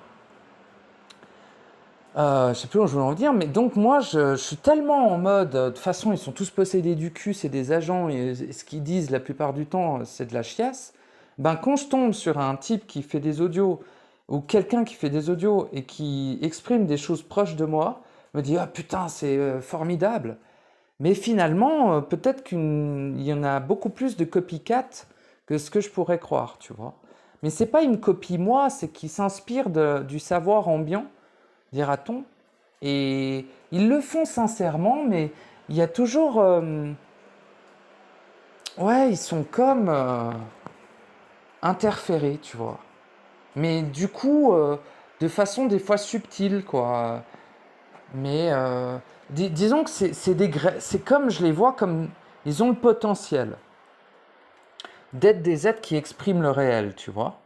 [SPEAKER 1] je sais plus où je voulais en dire, mais donc moi je suis tellement en mode, de toute façon ils sont tous possédés du cul, c'est des agents, et ce qu'ils disent la plupart du temps c'est de la chiasse. Ben quand je tombe sur un type qui fait des audios, ou quelqu'un qui fait des audios et qui exprime des choses proches de moi, me dit ah putain c'est formidable. Mais finalement peut-être qu'il y en a beaucoup plus de copycat que ce que je pourrais croire, tu vois. Mais c'est pas une copie moi, c'est qu'il s'inspire du savoir ambiant, dira-t-on. Et ils le font sincèrement, mais il y a toujours... ouais, ils sont comme interférés, tu vois. Mais du coup, de façon des fois subtile, quoi. Mais disons que c'est comme, je les vois comme... Ils ont le potentiel d'être des êtres qui expriment le réel, tu vois.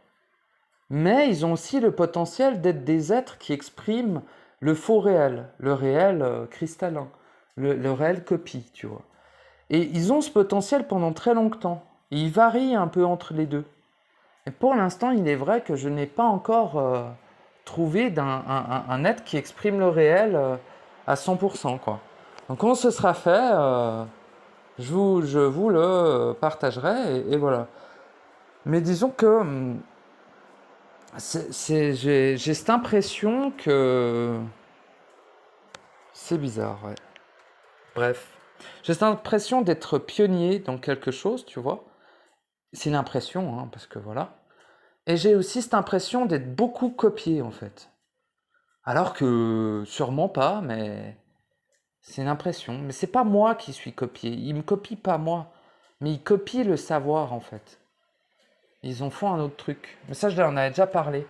[SPEAKER 1] Mais ils ont aussi le potentiel d'être des êtres qui expriment le faux réel, le réel cristallin, le réel copie, tu vois. Et ils ont ce potentiel pendant très longtemps. Et ils varient un peu entre les deux. Et pour l'instant, il est vrai que je n'ai pas encore trouvé un être qui exprime le réel à 100%, quoi. Donc quand ce sera fait, je vous le partagerai, et voilà. Mais disons que j'ai cette impression que... C'est bizarre, ouais. Bref. J'ai cette impression d'être pionnier dans quelque chose, tu vois. C'est une impression, hein, parce que voilà. Et j'ai aussi cette impression d'être beaucoup copié, en fait. Alors que sûrement pas, mais c'est une impression. Mais c'est pas moi qui suis copié. Ils me copient pas moi, mais ils copient le savoir, en fait. Ils en font un autre truc. Mais ça, je leur en avais déjà parlé.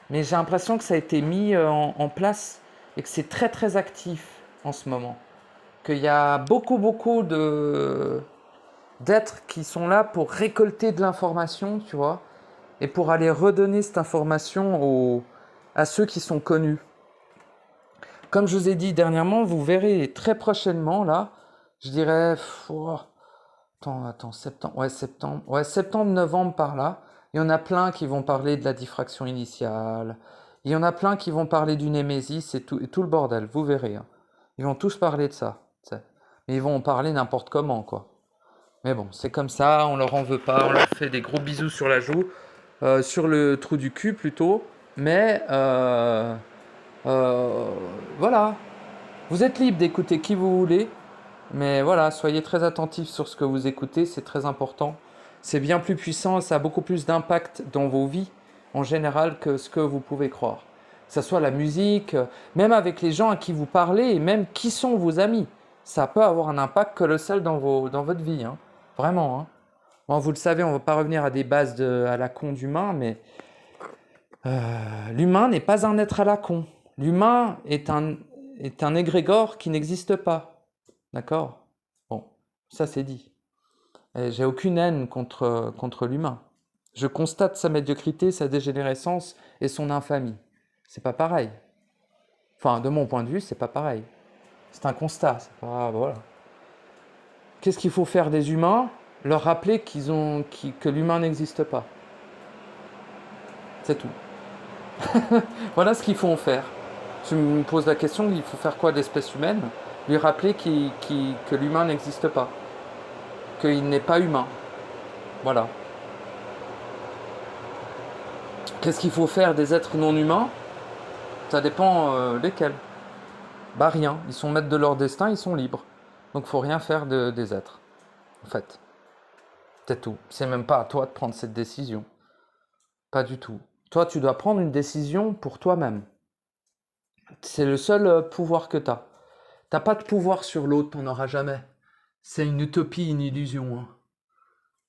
[SPEAKER 1] Mais j'ai l'impression que ça a été mis en place et que c'est très très actif en ce moment. Qu'il y a beaucoup d'êtres qui sont là pour récolter de l'information, tu vois, et pour aller redonner cette information à ceux qui sont connus. Comme je vous ai dit dernièrement, vous verrez très prochainement, là, je dirais, septembre, novembre par là, il y en a plein qui vont parler de la diffraction initiale, il y en a plein qui vont parler du némésis et tout le bordel, vous verrez. Hein. Ils vont tous parler de ça, t'sais. Mais ils vont en parler n'importe comment, quoi. Mais bon, c'est comme ça, on leur en veut pas, on leur fait des gros bisous sur la joue, sur le trou du cul plutôt, mais euh, voilà, vous êtes libre d'écouter qui vous voulez, mais voilà, soyez très attentifs sur ce que vous écoutez, c'est très important. C'est bien plus puissant, ça a beaucoup plus d'impact dans vos vies en général que ce que vous pouvez croire. Que ce soit la musique, même avec les gens à qui vous parlez, et même qui sont vos amis. Ça peut avoir un impact colossal dans votre vie, hein. Vraiment, hein. Bon, vous le savez, on ne va pas revenir à des bases à la con d'humain, mais l'humain n'est pas un être à la con. L'humain est un égrégore qui n'existe pas. D'accord? Bon, ça c'est dit. Et j'ai aucune haine contre l'humain. Je constate sa médiocrité, sa dégénérescence et son infamie. C'est pas pareil. Enfin, de mon point de vue, c'est pas pareil. C'est un constat. C'est pas, voilà. Qu'est-ce qu'il faut faire des humains? Leur rappeler que l'humain n'existe pas. C'est tout. Voilà ce qu'il faut en faire. Tu me poses la question, il faut faire quoi d'espèce humaine? Lui rappeler que l'humain n'existe pas. Qu'il n'est pas humain. Voilà. Qu'est-ce qu'il faut faire des êtres non humains? Ça dépend lesquels. Bah rien, ils sont maîtres de leur destin, ils sont libres. Donc faut rien faire des êtres, en fait. C'est tout. C'est même pas à toi de prendre cette décision. Pas du tout. Toi, tu dois prendre une décision pour toi-même. C'est le seul pouvoir que tu as. T'as pas de pouvoir sur l'autre, t'en auras jamais. C'est une utopie, une illusion, hein.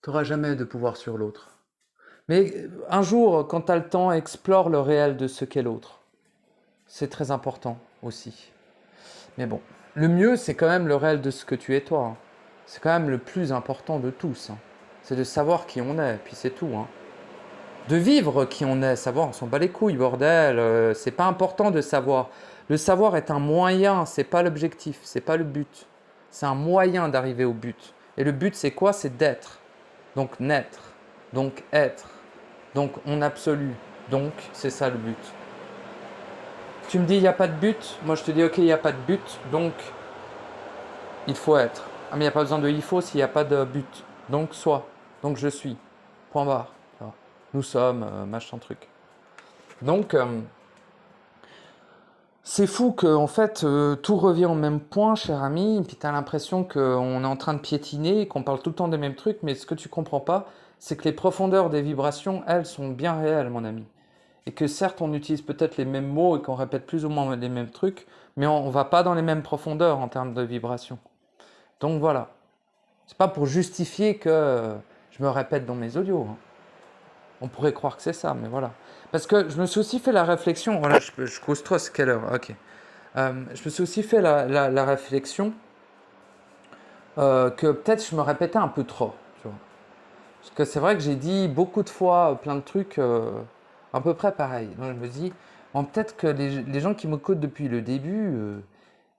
[SPEAKER 1] T'auras jamais de pouvoir sur l'autre. Mais un jour, quand tu as le temps, explore le réel de ce qu'est l'autre. C'est très important aussi. Mais bon, le mieux, c'est quand même le réel de ce que tu es toi, hein. C'est quand même le plus important de tous, hein. C'est de savoir qui on est, puis c'est tout, hein. De vivre qui on est, savoir, on s'en bat les couilles, bordel. C'est pas important de savoir. Le savoir est un moyen, c'est pas l'objectif, c'est pas le but. C'est un moyen d'arriver au but. Et le but, c'est quoi? C'est d'être. Donc naître. Donc être. Donc on absolu. Donc c'est ça le but. Tu me dis il n'y a pas de but, moi je te dis ok il n'y a pas de but, donc il faut être. Ah mais il n'y a pas besoin de il faut s'il n'y a pas de but. Donc soit, donc je suis. Point barre. Alors, nous sommes, machin truc. Donc c'est fou que en fait tout revient au même point, cher ami, et puis tu as l'impression qu'on est en train de piétiner, qu'on parle tout le temps des mêmes trucs, mais ce que tu comprends pas, c'est que les profondeurs des vibrations, elles, sont bien réelles, mon ami. Et que certes, on utilise peut-être les mêmes mots et qu'on répète plus ou moins les mêmes trucs, mais on ne va pas dans les mêmes profondeurs en termes de vibration. Donc voilà. C'est pas pour justifier que je me répète dans mes audios, hein. On pourrait croire que c'est ça, mais voilà. Parce que je me suis aussi fait la réflexion. Voilà, je cause trop, c'est quelle heure? Ok. Je me suis aussi fait la réflexion que peut-être je me répétais un peu trop, tu vois. Parce que c'est vrai que j'ai dit beaucoup de fois plein de trucs à peu près pareil. Donc je me dis, bon, peut-être que les gens qui m'écoutent depuis le début,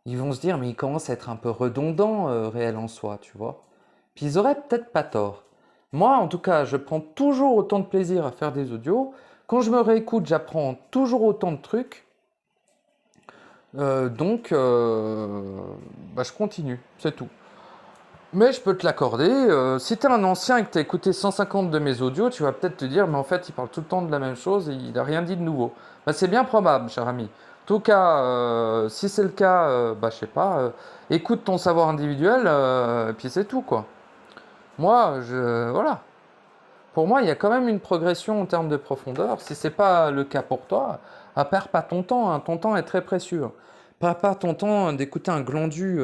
[SPEAKER 1] ils vont se dire, mais il commence à être un peu redondant, réel en soi, tu vois. Puis ils auraient peut-être pas tort. Moi, en tout cas, je prends toujours autant de plaisir à faire des audios. Quand je me réécoute, j'apprends toujours autant de trucs. Donc, bah, je continue, c'est tout. Mais je peux te l'accorder, si tu es un ancien et que tu as écouté 150 de mes audios, tu vas peut-être te dire, mais en fait, il parle tout le temps de la même chose et il n'a rien dit de nouveau. Bah, c'est bien probable, cher ami. En tout cas, si c'est le cas, bah, je sais pas, écoute ton savoir individuel, et puis c'est tout, quoi. Moi, voilà. Pour moi, il y a quand même une progression en termes de profondeur. Si c'est pas le cas pour toi, perds pas ton temps, hein. Ton temps est très précieux. Perds pas ton temps d'écouter un glandu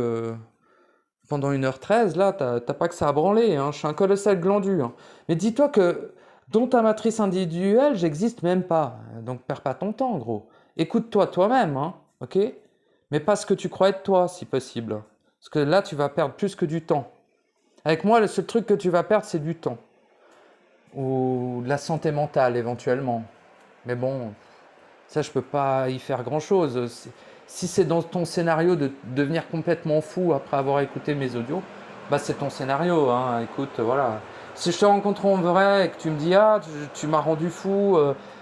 [SPEAKER 1] pendant 1h13, là, t'as pas que ça à branler, hein. Je suis un colossal glandu, hein. Mais dis-toi que dans ta matrice individuelle, j'existe même pas. Donc perds pas ton temps, gros. Écoute-toi toi-même, hein, ok? Mais pas ce que tu crois être toi, si possible. Parce que là, tu vas perdre plus que du temps. Avec moi, le seul truc que tu vas perdre, c'est du temps. Ou de la santé mentale, éventuellement. Mais bon, ça, je peux pas y faire grand-chose. Si c'est dans ton scénario de devenir complètement fou après avoir écouté mes audios, bah c'est ton scénario, hein. Écoute, voilà. Si je te rencontre en vrai et que tu me dis ah tu m'as rendu fou,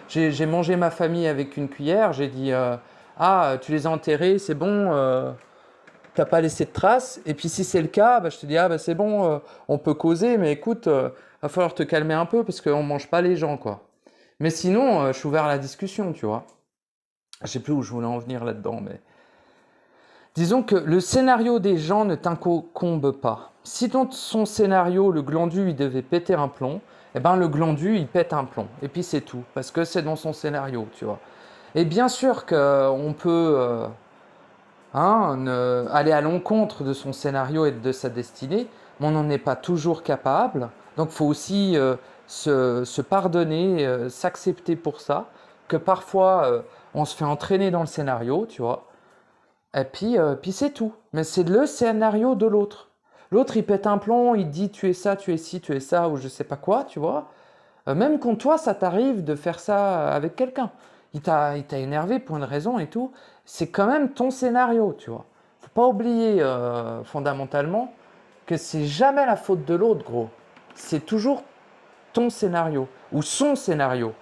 [SPEAKER 1] j'ai mangé ma famille avec une cuillère, j'ai dit ah tu les as enterrés, c'est bon, t'as pas laissé de traces. Et puis si c'est le cas, bah, je te dis ah bah c'est bon, on peut causer, mais écoute, va falloir te calmer un peu parce qu'on mange pas les gens, quoi. Mais sinon, je suis ouvert à la discussion, tu vois. Je sais plus où je voulais en venir là-dedans, mais disons que le scénario des gens ne t'incombe pas. Si dans son scénario, le glandu il devait péter un plomb, eh ben le glandu, il pète un plomb. Et puis c'est tout, parce que c'est dans son scénario, tu vois. Et bien sûr qu'on peut aller à l'encontre de son scénario et de sa destinée, mais on n'en est pas toujours capable. Donc il faut aussi se pardonner, s'accepter pour ça, que parfois on se fait entraîner dans le scénario, tu vois. Et puis c'est tout. Mais c'est le scénario de l'autre. L'autre, il pète un plomb, il dit tu es ça, tu es ci, tu es ça, ou je sais pas quoi, tu vois. Même quand toi, ça t'arrive de faire ça avec quelqu'un. Il t'a énervé pour une raison et tout. C'est quand même ton scénario, tu vois. Faut pas oublier fondamentalement que c'est jamais la faute de l'autre, gros. C'est toujours ton scénario ou son scénario.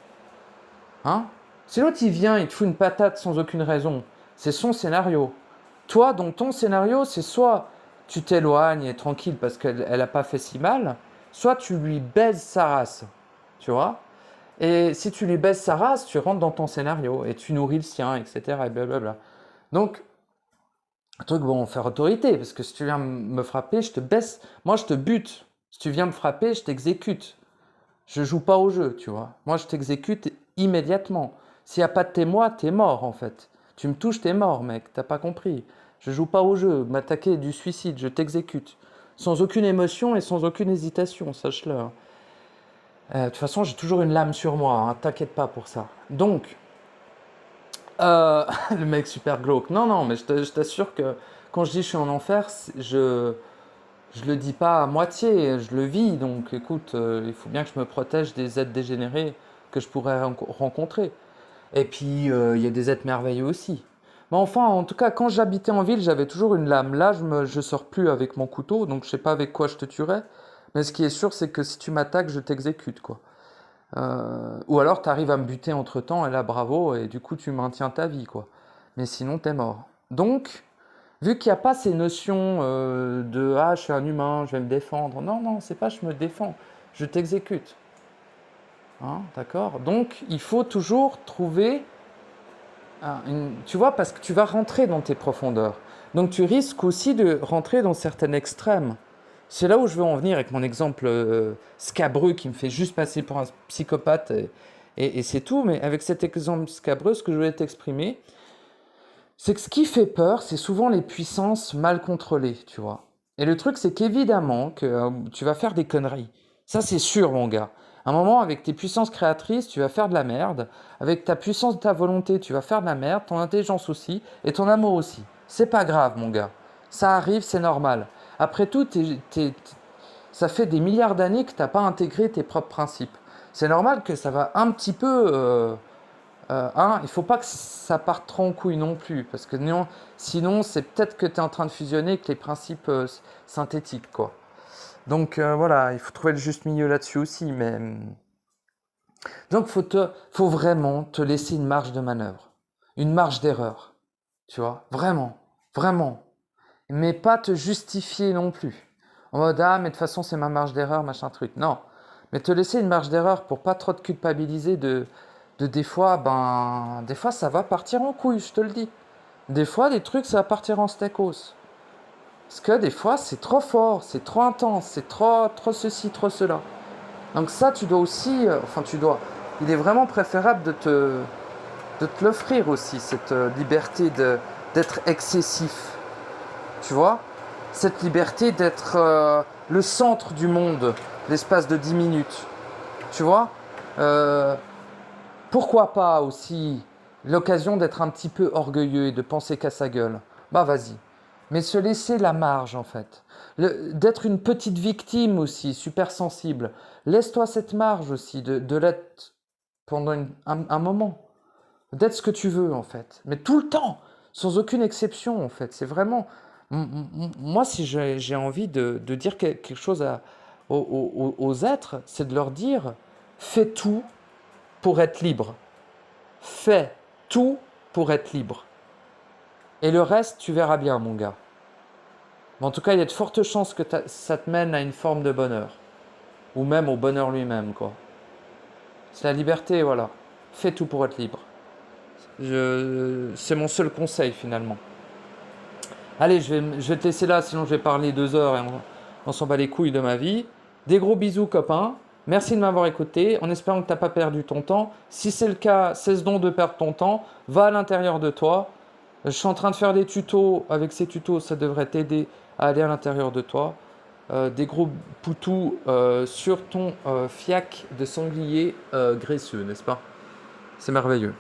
[SPEAKER 1] Hein? Si l'autre il vient, il te fout une patate sans aucune raison, c'est son scénario. Toi, dans ton scénario, c'est soit tu t'éloignes et tranquille parce qu'elle n'a pas fait si mal, soit tu lui baises sa race. Tu vois? Et si tu lui baises sa race, tu rentres dans ton scénario et tu nourris le sien, etc. Et blablabla. Donc, un truc, bon, faire autorité, parce que si tu viens me frapper, je te baisse. Moi, je te bute. Si tu viens me frapper, je t'exécute. Je joue pas au jeu, tu vois. Moi, je t'exécute immédiatement. S'il n'y a pas de témoin, t'es mort, en fait. Tu me touches, t'es mort, mec. T'as pas compris. Je joue pas au jeu. M'attaquer est du suicide. Je t'exécute. Sans aucune émotion et sans aucune hésitation, sache-le. De toute façon, j'ai toujours une lame sur moi, hein, t'inquiète pas pour ça. Donc, le mec super glauque. Non, non, mais je t'assure que quand je dis je suis en enfer, je le dis pas à moitié, je le vis. Donc, écoute, il faut bien que je me protège des êtres dégénérés que je pourrais rencontrer. Et puis, il y a des êtres merveilleux aussi. Mais enfin, en tout cas, quand j'habitais en ville, j'avais toujours une lame. Là, je sors plus avec mon couteau, donc je sais pas avec quoi je te tuerais. Mais ce qui est sûr, c'est que si tu m'attaques, je t'exécute, quoi. Ou alors tu arrives à me buter entre-temps, et là, bravo, et du coup, tu maintiens ta vie, quoi. Mais sinon, t'es mort. Donc, vu qu'il n'y a pas ces notions de «Ah, je suis un humain, je vais me défendre». Non, non, c'est pas «je me défends», je t'exécute. Hein, d'accord? Donc, il faut toujours trouver tu vois, parce que tu vas rentrer dans tes profondeurs. Donc tu risques aussi de rentrer dans certains extrêmes. C'est là où je veux en venir avec mon exemple scabreux qui me fait juste passer pour un psychopathe et c'est tout. Mais avec cet exemple scabreux, ce que je voulais t'exprimer, c'est que ce qui fait peur, c'est souvent les puissances mal contrôlées, tu vois. Et le truc, c'est qu'évidemment que tu vas faire des conneries. Ça, c'est sûr, mon gars. À un moment, avec tes puissances créatrices, tu vas faire de la merde. Avec ta puissance de ta volonté, tu vas faire de la merde. Ton intelligence aussi. Et ton amour aussi. C'est pas grave, mon gars. Ça arrive, c'est normal. Après tout, ça fait des milliards d'années que tu n'as pas intégré tes propres principes. C'est normal que ça va un petit peu... il ne faut pas que ça parte trop en couille non plus, parce que sinon, c'est peut-être que tu es en train de fusionner avec les principes synthétiques, quoi. Donc voilà, il faut trouver le juste milieu là-dessus aussi, mais... Donc faut vraiment te laisser une marge de manœuvre, une marge d'erreur, tu vois, vraiment, vraiment. Mais pas te justifier non plus. En mode, ah, mais de toute façon, c'est ma marge d'erreur, machin truc. Non. Mais te laisser une marge d'erreur pour pas trop te culpabiliser de des fois, des fois, ça va partir en couille, je te le dis. Des fois, des trucs, ça va partir en steakos. Parce que des fois, c'est trop fort, c'est trop intense, c'est trop ceci, trop cela. Donc ça, tu dois aussi, il est vraiment préférable de te l'offrir aussi, cette liberté d'être excessif. Tu vois? Cette liberté d'être le centre du monde, l'espace de 10 minutes. Tu vois? Pourquoi pas aussi l'occasion d'être un petit peu orgueilleux et de penser qu'à sa gueule? Bah vas-y. Mais se laisser la marge en fait. D'être une petite victime aussi, super sensible. Laisse-toi cette marge aussi de l'être pendant un moment. D'être ce que tu veux en fait. Mais tout le temps, sans aucune exception en fait. C'est vraiment... Moi, si j'ai envie de dire quelque chose aux êtres, c'est de leur dire, fais tout pour être libre. Fais tout pour être libre. Et le reste, tu verras bien, mon gars. Mais en tout cas, il y a de fortes chances que ça te mène à une forme de bonheur. Ou même au bonheur lui-même, quoi. C'est la liberté, voilà. Fais tout pour être libre. C'est mon seul conseil, finalement. Allez, je vais te laisser là, sinon je vais parler 2 heures et on s'en bat les couilles de ma vie. Des gros bisous, copains. Merci de m'avoir écouté, en espérant que tu n'as pas perdu ton temps. Si c'est le cas, cesse donc de perdre ton temps. Va à l'intérieur de toi. Je suis en train de faire des tutos. Avec ces tutos, ça devrait t'aider à aller à l'intérieur de toi. Des gros poutous sur ton fiac de sanglier graisseux, n'est-ce pas? C'est merveilleux.